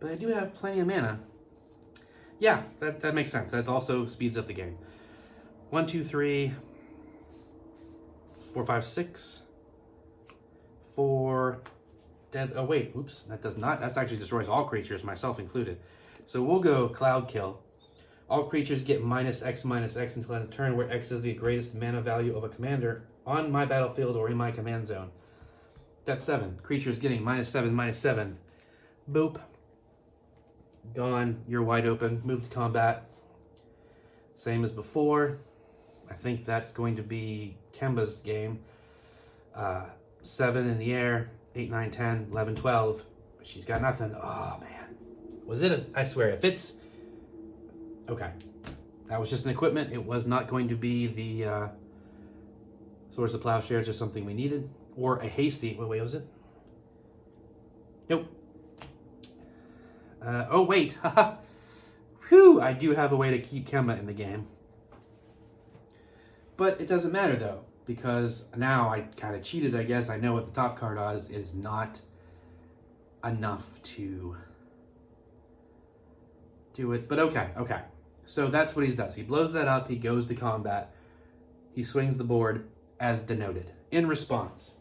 But I do have plenty of mana. Yeah, that makes sense. That also speeds up the game. 1, 2, 3, 4, 5, 6. 4 dead. Oh wait, oops, that does not. That's actually destroys all creatures, myself included. So we'll go Cloud Kill. All creatures get -X until end of turn, where X is the greatest mana value of a commander on my battlefield or in my command zone. That's 7. Creatures getting -7/-7. Boop. Gone. You're wide open. Move to combat. Same as before. I think that's going to be Kemba's game. 7 in the air. 8, 9, 10, 11, 12. She's got nothing. Oh, man. Was it I swear, if it's... Okay. That was just an equipment. It was not going to be the Source of Plowshares or something we needed. Or a hasty... Wait, was it? Nope. Oh, wait. Haha. Whew, I do have a way to keep Kemba in the game. But it doesn't matter, though, because now I kind of cheated, I guess. I know what the top card is not enough to do it. But okay. So that's what he does. He blows that up. He goes to combat. He swings the board as denoted. In response,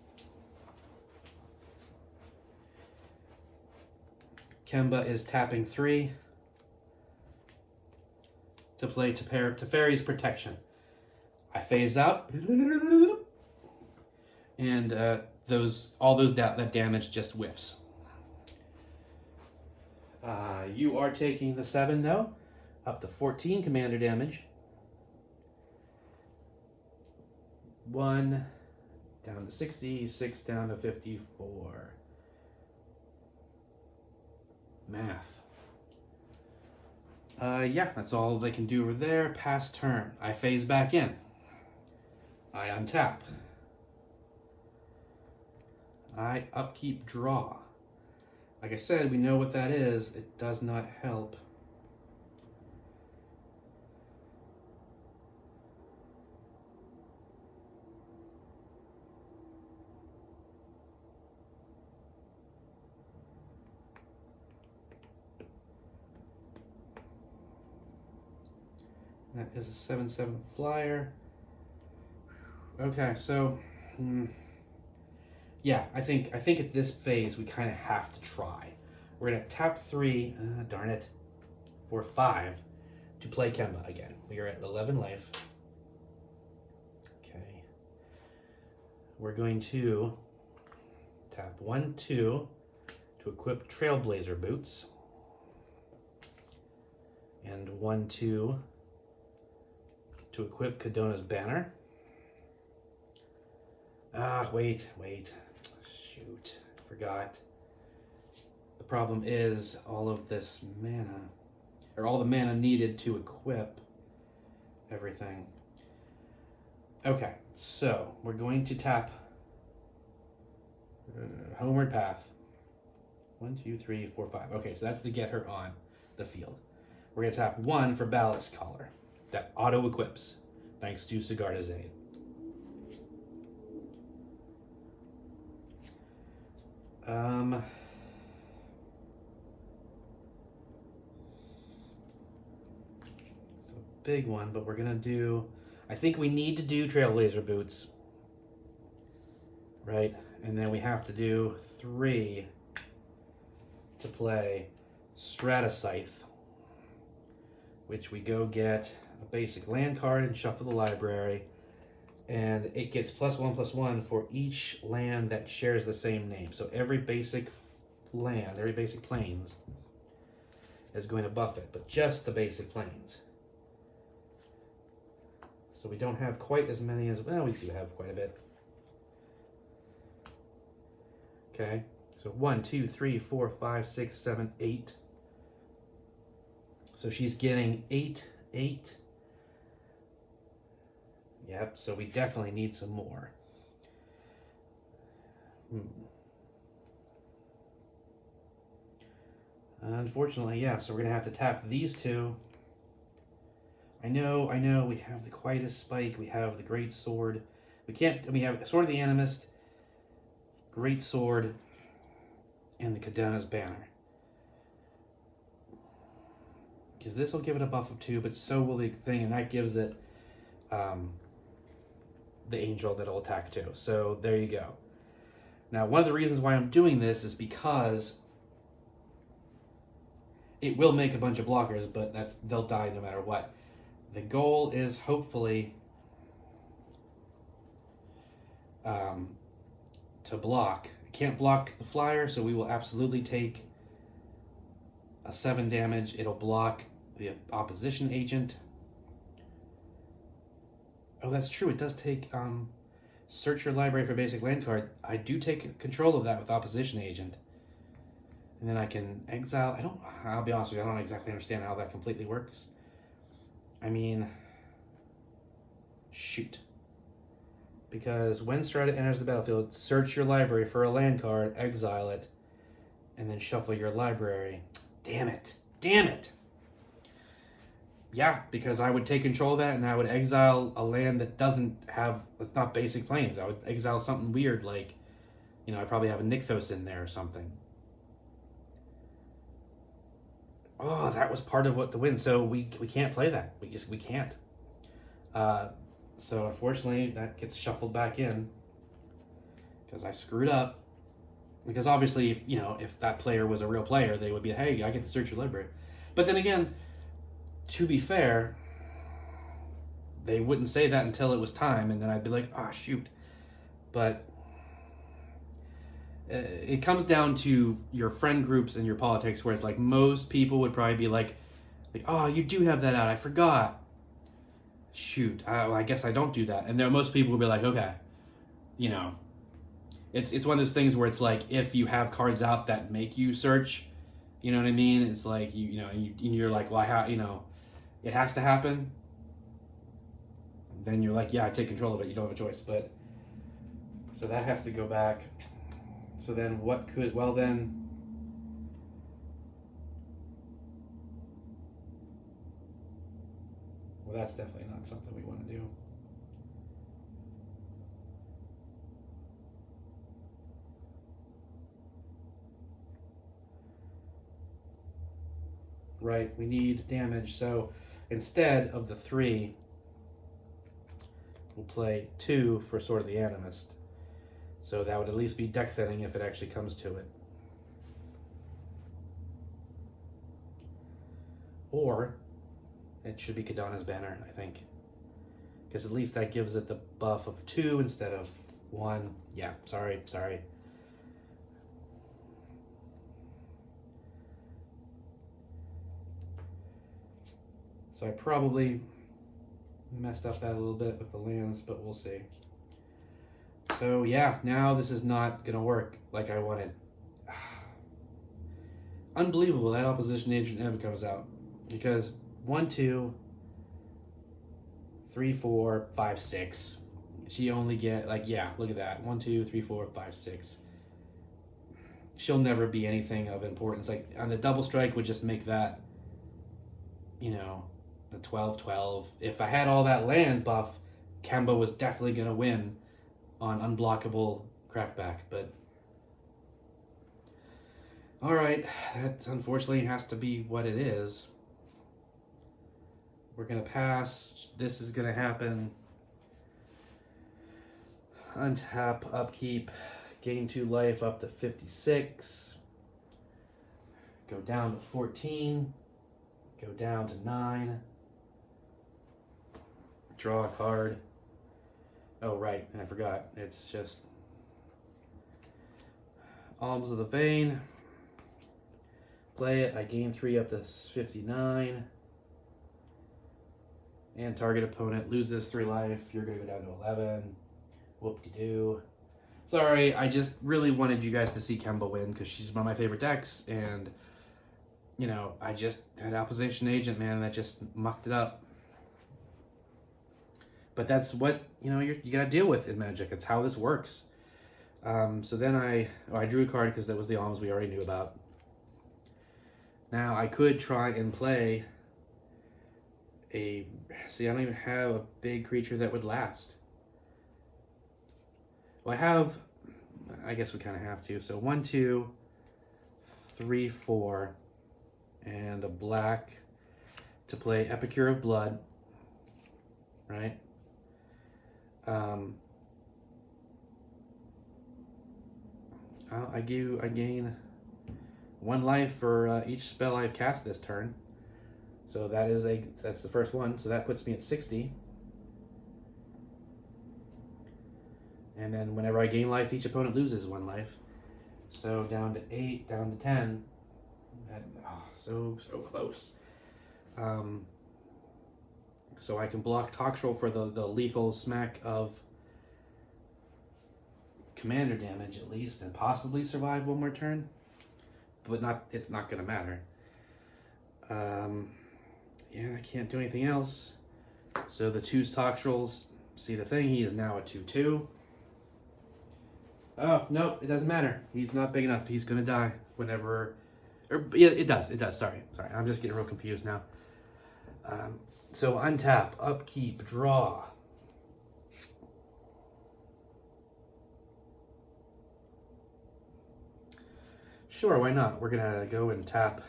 Kemba is tapping 3 to play Teferi's Protection. I phase out, and that damage just whiffs. You are taking the 7 though, up to 14 commander damage. 1 down to 60, 6 down to 54. Math. Yeah, that's all they can do over there. Pass turn. I phase back in. I untap. I upkeep draw. Like I said, we know what that is. It does not help. That is a 7/7 flyer. Okay, so yeah, I think at this phase we kind of have to try. We're gonna tap 3. Darn it, for 5. to play Kemba again. We are at 11 life. Okay. We're going to tap 1, 2 to equip Trailblazer boots. And 1, 2 to equip Kadona's banner. Wait. Shoot, forgot. The problem is all of this mana, or all the mana needed to equip everything. Okay, so we're going to tap Homeward Path. 1, 2, 3, 4, 5. Okay, so that's to get her on the field. We're going to tap 1 for Ballast Collar. That auto-equips, thanks to Sigarda's aid. It's a big one, but we're going to do... I think we need to do Trailblazer boots. Right? And then we have to do 3 to play Stratascythe, which we go get a basic land card and shuffle the library, and it gets +1/+1 for each land that shares the same name. So every basic land, every basic plains is going to buff it, but just the basic plains. So we don't have quite as many as, well, we do have quite a bit. Okay, so 1, 2, 3, 4, 5, 6, 7, 8. So she's getting 8. Yep, so we definitely need some more. Unfortunately, yeah, so we're going to have to tap these 2. I know, we have the Quietus Spike, we have the Great Sword. We have Sword of the Animist, Great Sword, and the Kadona's Banner. Because this will give it a buff of 2, but so will the thing, and that gives it the angel that'll attack too. So there you go. Now, one of the reasons why I'm doing this is because it will make a bunch of blockers, but they'll die no matter what. The goal is hopefully to block. I can't block the flyer, so we will absolutely take a 7 damage. It'll block the opposition agent. Oh, that's true. It does take search your library for basic land card. I do take control of that with opposition agent. And then I can exile. I'll be honest with you, I don't exactly understand how that completely works. I mean, shoot. Because when Strata enters the battlefield, search your library for a land card, exile it, and then shuffle your library. Damn it. Yeah, because I would take control of that and I would exile a land that it's not basic plains. I would exile something weird like, I probably have a Nykthos in there or something. Oh, that was part of what the win. So we can't play that. We can't. So unfortunately that gets shuffled back in because I screwed up. Because obviously, if that player was a real player, they would be, hey, I get to search your library. But then again, to be fair, they wouldn't say that until it was time, and then I'd be like, shoot. But it comes down to your friend groups and your politics, where it's like most people would probably be like, oh, you do have that out, I forgot. Shoot, I guess I don't do that. And then most people would be like, okay, it's one of those things where it's like, if you have cards out that make you search, you know what I mean? It's like, you're like, well, it has to happen. Then you're like, yeah, I take control of it. You don't have a choice. But so that has to go back. So then well, that's definitely not something we want to do. Right, we need damage. So instead of the 3, we'll play 2 for Sword of the Animist. So that would at least be deck thinning if it actually comes to it. Or it should be Kadana's banner, I think. Because at least that gives it the buff of 2 instead of 1. Yeah, sorry. So I probably messed up that a little bit with the lands, but we'll see. So yeah, now this is not gonna work like I wanted. Unbelievable that opposition agent never comes out. Because 1, 2, 3, 4, 5, 6. She only get, like, yeah, look at that. 1, 2, 3, 4, 5, 6. She'll never be anything of importance. Like, on the double strike would just make that, you know, the 12-12. If I had all that land buff, Kemba was definitely going to win on unblockable craftback, but all right, that unfortunately has to be what it is. We're going to pass. This is going to happen. Untap, upkeep, gain 2 life up to 56. Go down to 14. Go down to 9. Draw a card. Oh, right, I forgot. It's just Alms of the Vein. Play it. I gain 3 up to 59. And target opponent loses 3 life. You're going to go down to 11. Whoop-de-doo. Sorry, I just really wanted you guys to see Kemba win because she's one of my favorite decks. And, you know, I just had Opposition Agent, man, that just mucked it up. But that's what, you know, you got to deal with in Magic. It's how this works. So then I drew a card because that was the Alms we already knew about. Now I could try and play see, I don't even have a big creature that would last. Well, I guess we kind of have to. So 1, 2, 3, 4, and a black to play Epicure of Blood, right? I gain 1 life for each spell I've cast this turn. So that's the first one. So that puts me at 60. And then whenever I gain life, each opponent loses 1 life. So down to 8, down to 10. So close. So I can block Toxrill for the lethal smack of commander damage at least, and possibly survive 1 more turn. But it's not going to matter. Yeah, I can't do anything else. So the 2's Toxrills, see the thing, he is now a 2/2. Oh, no, it doesn't matter. He's not big enough. He's going to die whenever... yeah, it does. Sorry. I'm just getting real confused now. So untap, upkeep, draw. Sure, why not? We're going to go and tap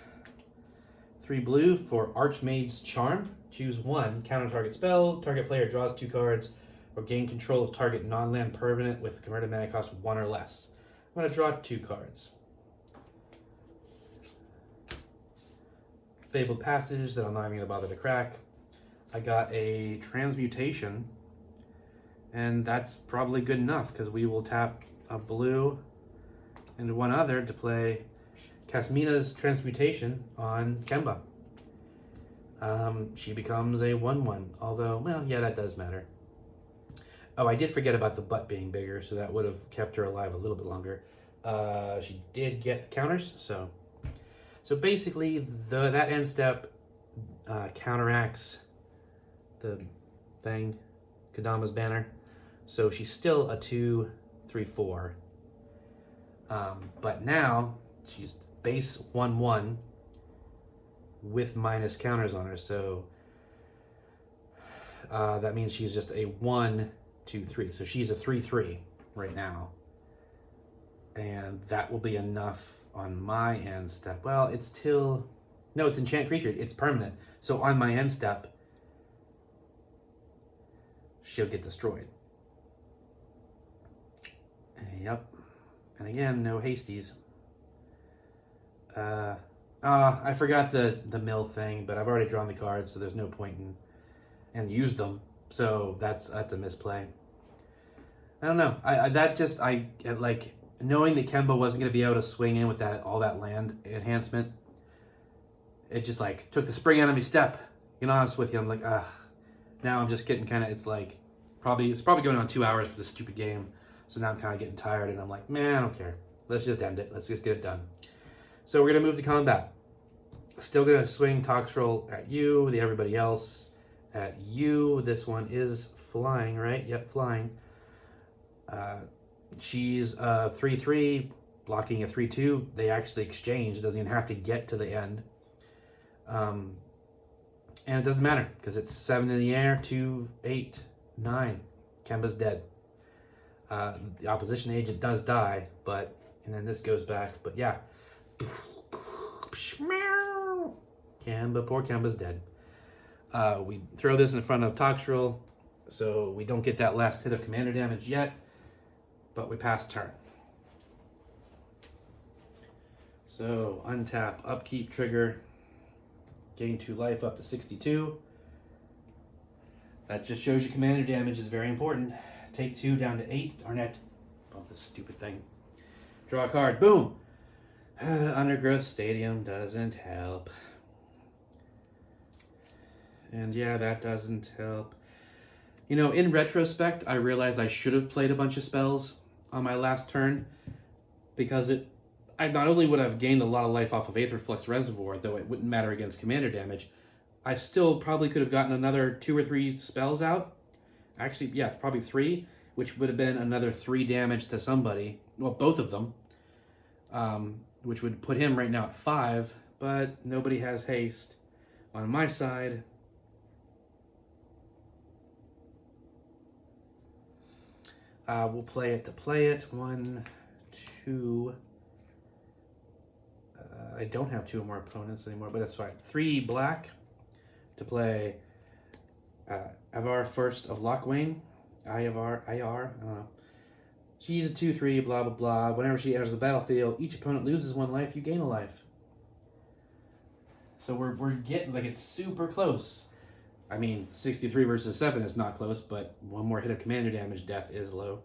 3 blue for Archmage's Charm. Choose 1, counter target spell, target player draws 2 cards, or gain control of target non-land permanent with converted mana cost 1 or less. I'm going to draw 2 cards. Fabled Passage that I'm not even going to bother to crack. I got a Transmutation, and that's probably good enough because we will tap a blue and 1 other to play Kasmina's Transmutation on Kemba. She becomes a 1/1, although, well, yeah, that does matter. Oh, I did forget about the butt being bigger, so that would have kept her alive a little bit longer. She did get counters, so basically that end step counteracts the thing, Kadama's banner. So she's still a 2, 3, 4. But now she's base 1/1 with minus counters on her. So that means she's just a 1, 2, 3. So she's a 3/3 right now. And that will be enough on my end step. Well, it's till... No, it's enchant creature. It's permanent. So on my end step, she'll get destroyed. Yep. And again, no hasties. I forgot the mill thing, but I've already drawn the cards, so there's no point in and used them. So that's a misplay. I don't know. I like knowing that Kemba wasn't going to be able to swing in with all that land enhancement. It just like took the spring out of me step. You know, honest with you, I'm like, ugh. Now I'm just getting kind of. It's like it's probably going on 2 hours for this stupid game. So now I'm kind of getting tired, and I'm like, man, I don't care. Let's just end it. Let's just get it done. So we're gonna move to combat. Still gonna swing Toxrill at you. Everybody else at you. This one is flying, right? Yep, flying. She's 3/3, blocking a 3/2. They actually exchange. It doesn't even have to get to the end. And it doesn't matter because it's 7 in the air, 2, 8, 9. Kemba's dead. The opposition agent does die, and then this goes back. But yeah. Kemba, poor Kemba's dead. We throw this in front of Toxrill, so we don't get that last hit of commander damage yet, but we pass turn. So untap, upkeep trigger, gain 2 life up to 62. That just shows you commander damage is very important. Take 2 down to 8. Darn it. Bump this stupid thing. Draw a card. Boom. Undergrowth Stadium doesn't help. And yeah, that doesn't help. You know, in retrospect, I realized I should have played a bunch of spells on my last turn because I not only would have gained a lot of life off of Aetherflux Reservoir, though it wouldn't matter against commander damage, I still probably could have gotten another 2 or 3 spells out. Actually, yeah, probably 3, which would have been another 3 damage to somebody. Well, both of them. Which would put him right now at 5, but nobody has haste on my side. We'll play it to play it. 1, 2. I don't have 2 more opponents anymore, but that's fine. 3 black to play Avar First of Lockwane. IR, I don't know. She's a 2/3, blah, blah, blah. Whenever she enters the battlefield, each opponent loses 1 life, you gain a life. So we're getting, like, it's super close. I mean, 63 versus 7 is not close, but 1 more hit of commander damage, death is low.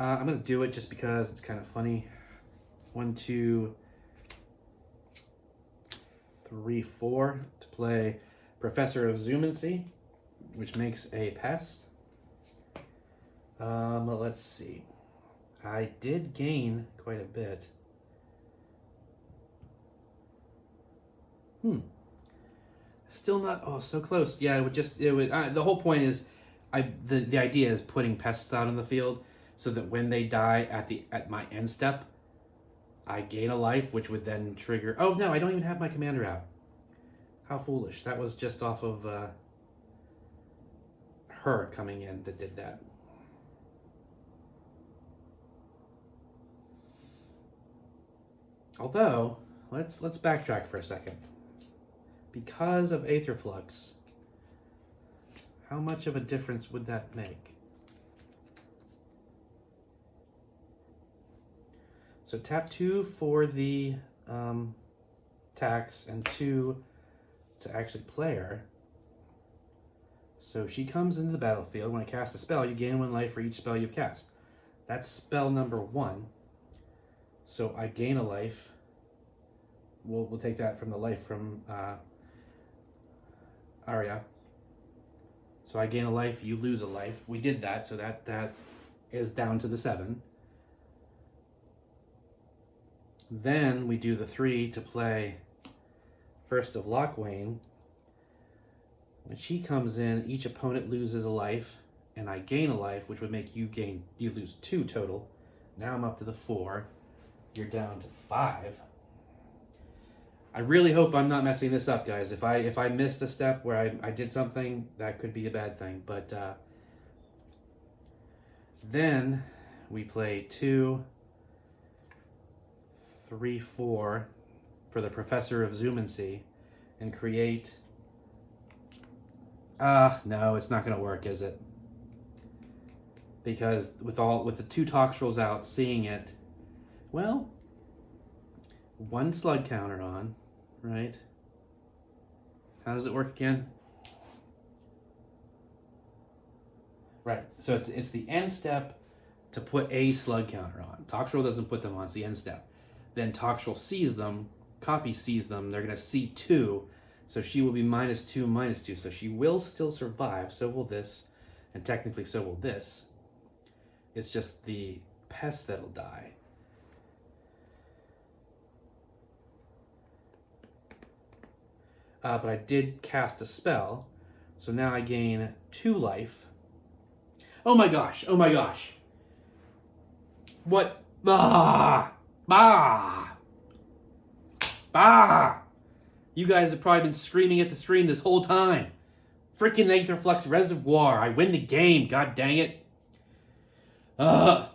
I'm going to do it just because it's kind of funny. 1, 2, 3, 4 to play Professor of Zoomancy, which makes a pest. Let's see. I did gain quite a bit. Still not, so close. Yeah, the whole point is, the idea is putting pests out in the field so that when they die at my end step, I gain a life, which would then trigger... Oh, no, I don't even have my commander out. How foolish. That was just off of her coming in that did that. Although, let's backtrack for a second. Because of Aetherflux, how much of a difference would that make? So tap 2 for the tax and 2 to actually play her. So she comes into the battlefield. When I cast a spell, you gain 1 life for each spell you've cast. That's spell number 1. So I gain a life. We'll take that from the life from Arya. So I gain a life, you lose a life. We did that, so that is down to the 7. Then we do the 3 to play First of Lockwane. When she comes in, each opponent loses a life, and I gain a life, which would make you lose 2 total. Now I'm up to the 4. You're down to 5. I really hope I'm not messing this up, guys. If I missed a step where I did something, that could be a bad thing. But then we play 2, 3, 4 for for the Professor of Zoomancy and create... no, it's not going to work, is it? Because with the 2 Toxrills out, seeing it, well, 1 slug counter on, right? How does it work again? Right, so it's the end step to put a slug counter on. Toxrill doesn't put them on, it's the end step. Then Toxrill sees them, Copy sees them, they're going to see 2, so she will be -2, -2, so she will still survive, so will this, and technically so will this. It's just the pest that'll die. But I did cast a spell, so now I gain 2 life. Oh my gosh, oh my gosh. What? Ah! Ah! Ah! You guys have probably been screaming at the stream this whole time. Freaking Aetherflux Reservoir. I win the game, god dang it. Now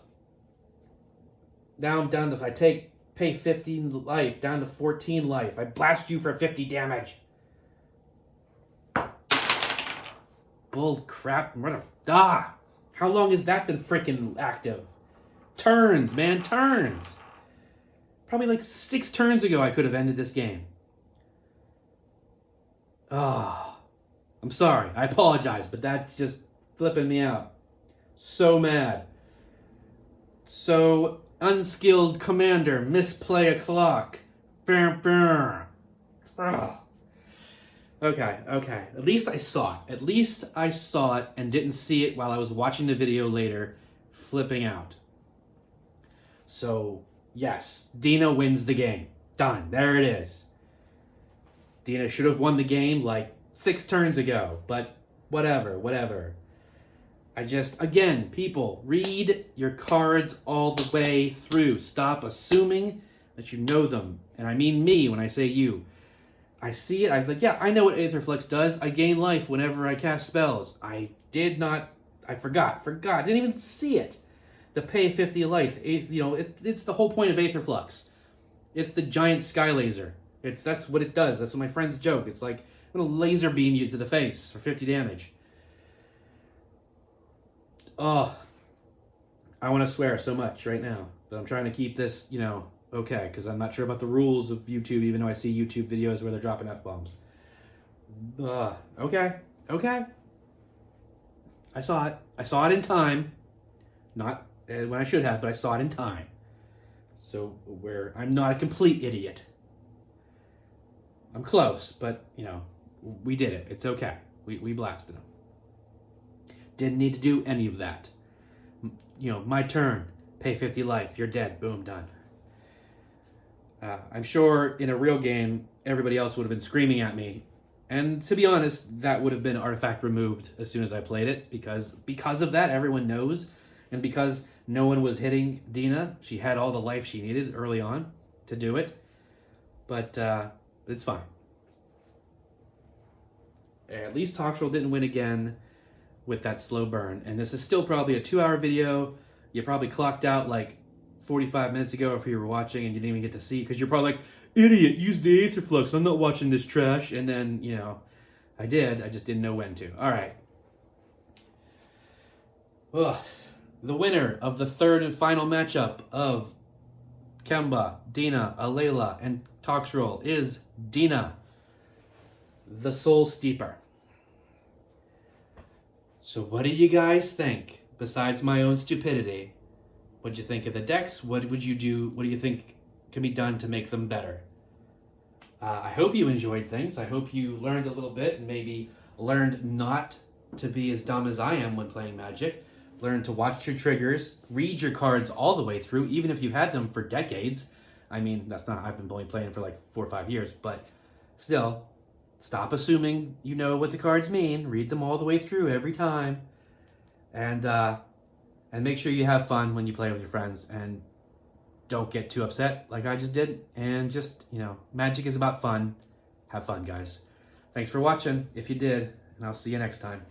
I'm down to, if I pay 15 life, down to 14 life. I blast you for 50 damage. Bull crap. How long has that been freaking active? Turns, man, turns. Probably like 6 turns ago I could have ended this game. I'm sorry. I apologize, but that's just flipping me out. So mad. So, Unskilled Commander, misplay a clock. Okay. At least I saw it. At least I saw it and didn't see it while I was watching the video later, flipping out. So, yes, Dina wins the game. Done. There it is. Dina should have won the game like 6 turns ago, but whatever. Again, people, read your cards all the way through. Stop assuming that you know them. And I mean me when I say you. I see it, I was like, yeah, I know what Aetherflux does. I gain life whenever I cast spells. I forgot. Didn't even see it. The pay 50 life, it's the whole point of Aetherflux. It's the giant sky laser. That's what it does. That's what my friends joke. It's like, I'm gonna laser beam you to the face for 50 damage. Oh, I want to swear so much right now, but I'm trying to keep this, okay, because I'm not sure about the rules of YouTube, even though I see YouTube videos where they're dropping F-bombs. Okay. I saw it. I saw it in time. Not when I should have, but I saw it in time. So I'm not a complete idiot. I'm close, but, we did it. It's okay. We blasted him. Didn't need to do any of that. My turn. Pay 50 life. You're dead. Boom, done. I'm sure in a real game, everybody else would have been screaming at me. And to be honest, that would have been artifact removed as soon as I played it. Because of that, everyone knows. And because no one was hitting Dina, she had all the life she needed early on to do it. But it's fine. At least Toxrill didn't win again with that slow burn. And this is still probably a 2-hour video. You probably clocked out like 45 minutes ago if you were watching and you didn't even get to see, because you're probably like, idiot, use the Aetherflux, I'm not watching this trash. And then, I did, I just didn't know when to. All right. The winner of the 3rd and final matchup of Kemba, Dina, Alela, and Toxrill is Dina, the Soul Steeper. So what do you guys think? Besides my own stupidity, what'd you think of the decks? What would you do? What do you think can be done to make them better? I hope you enjoyed things. I hope you learned a little bit and maybe learned not to be as dumb as I am when playing Magic. Learn to watch your triggers, read your cards all the way through, even if you've had them for decades. I mean, I've been only playing for like 4 or 5 years, but still, stop assuming you know what the cards mean. Read them all the way through every time. And make sure you have fun when you play with your friends, and don't get too upset like I just did. And just, Magic is about fun. Have fun, guys. Thanks for watching, if you did, and I'll see you next time.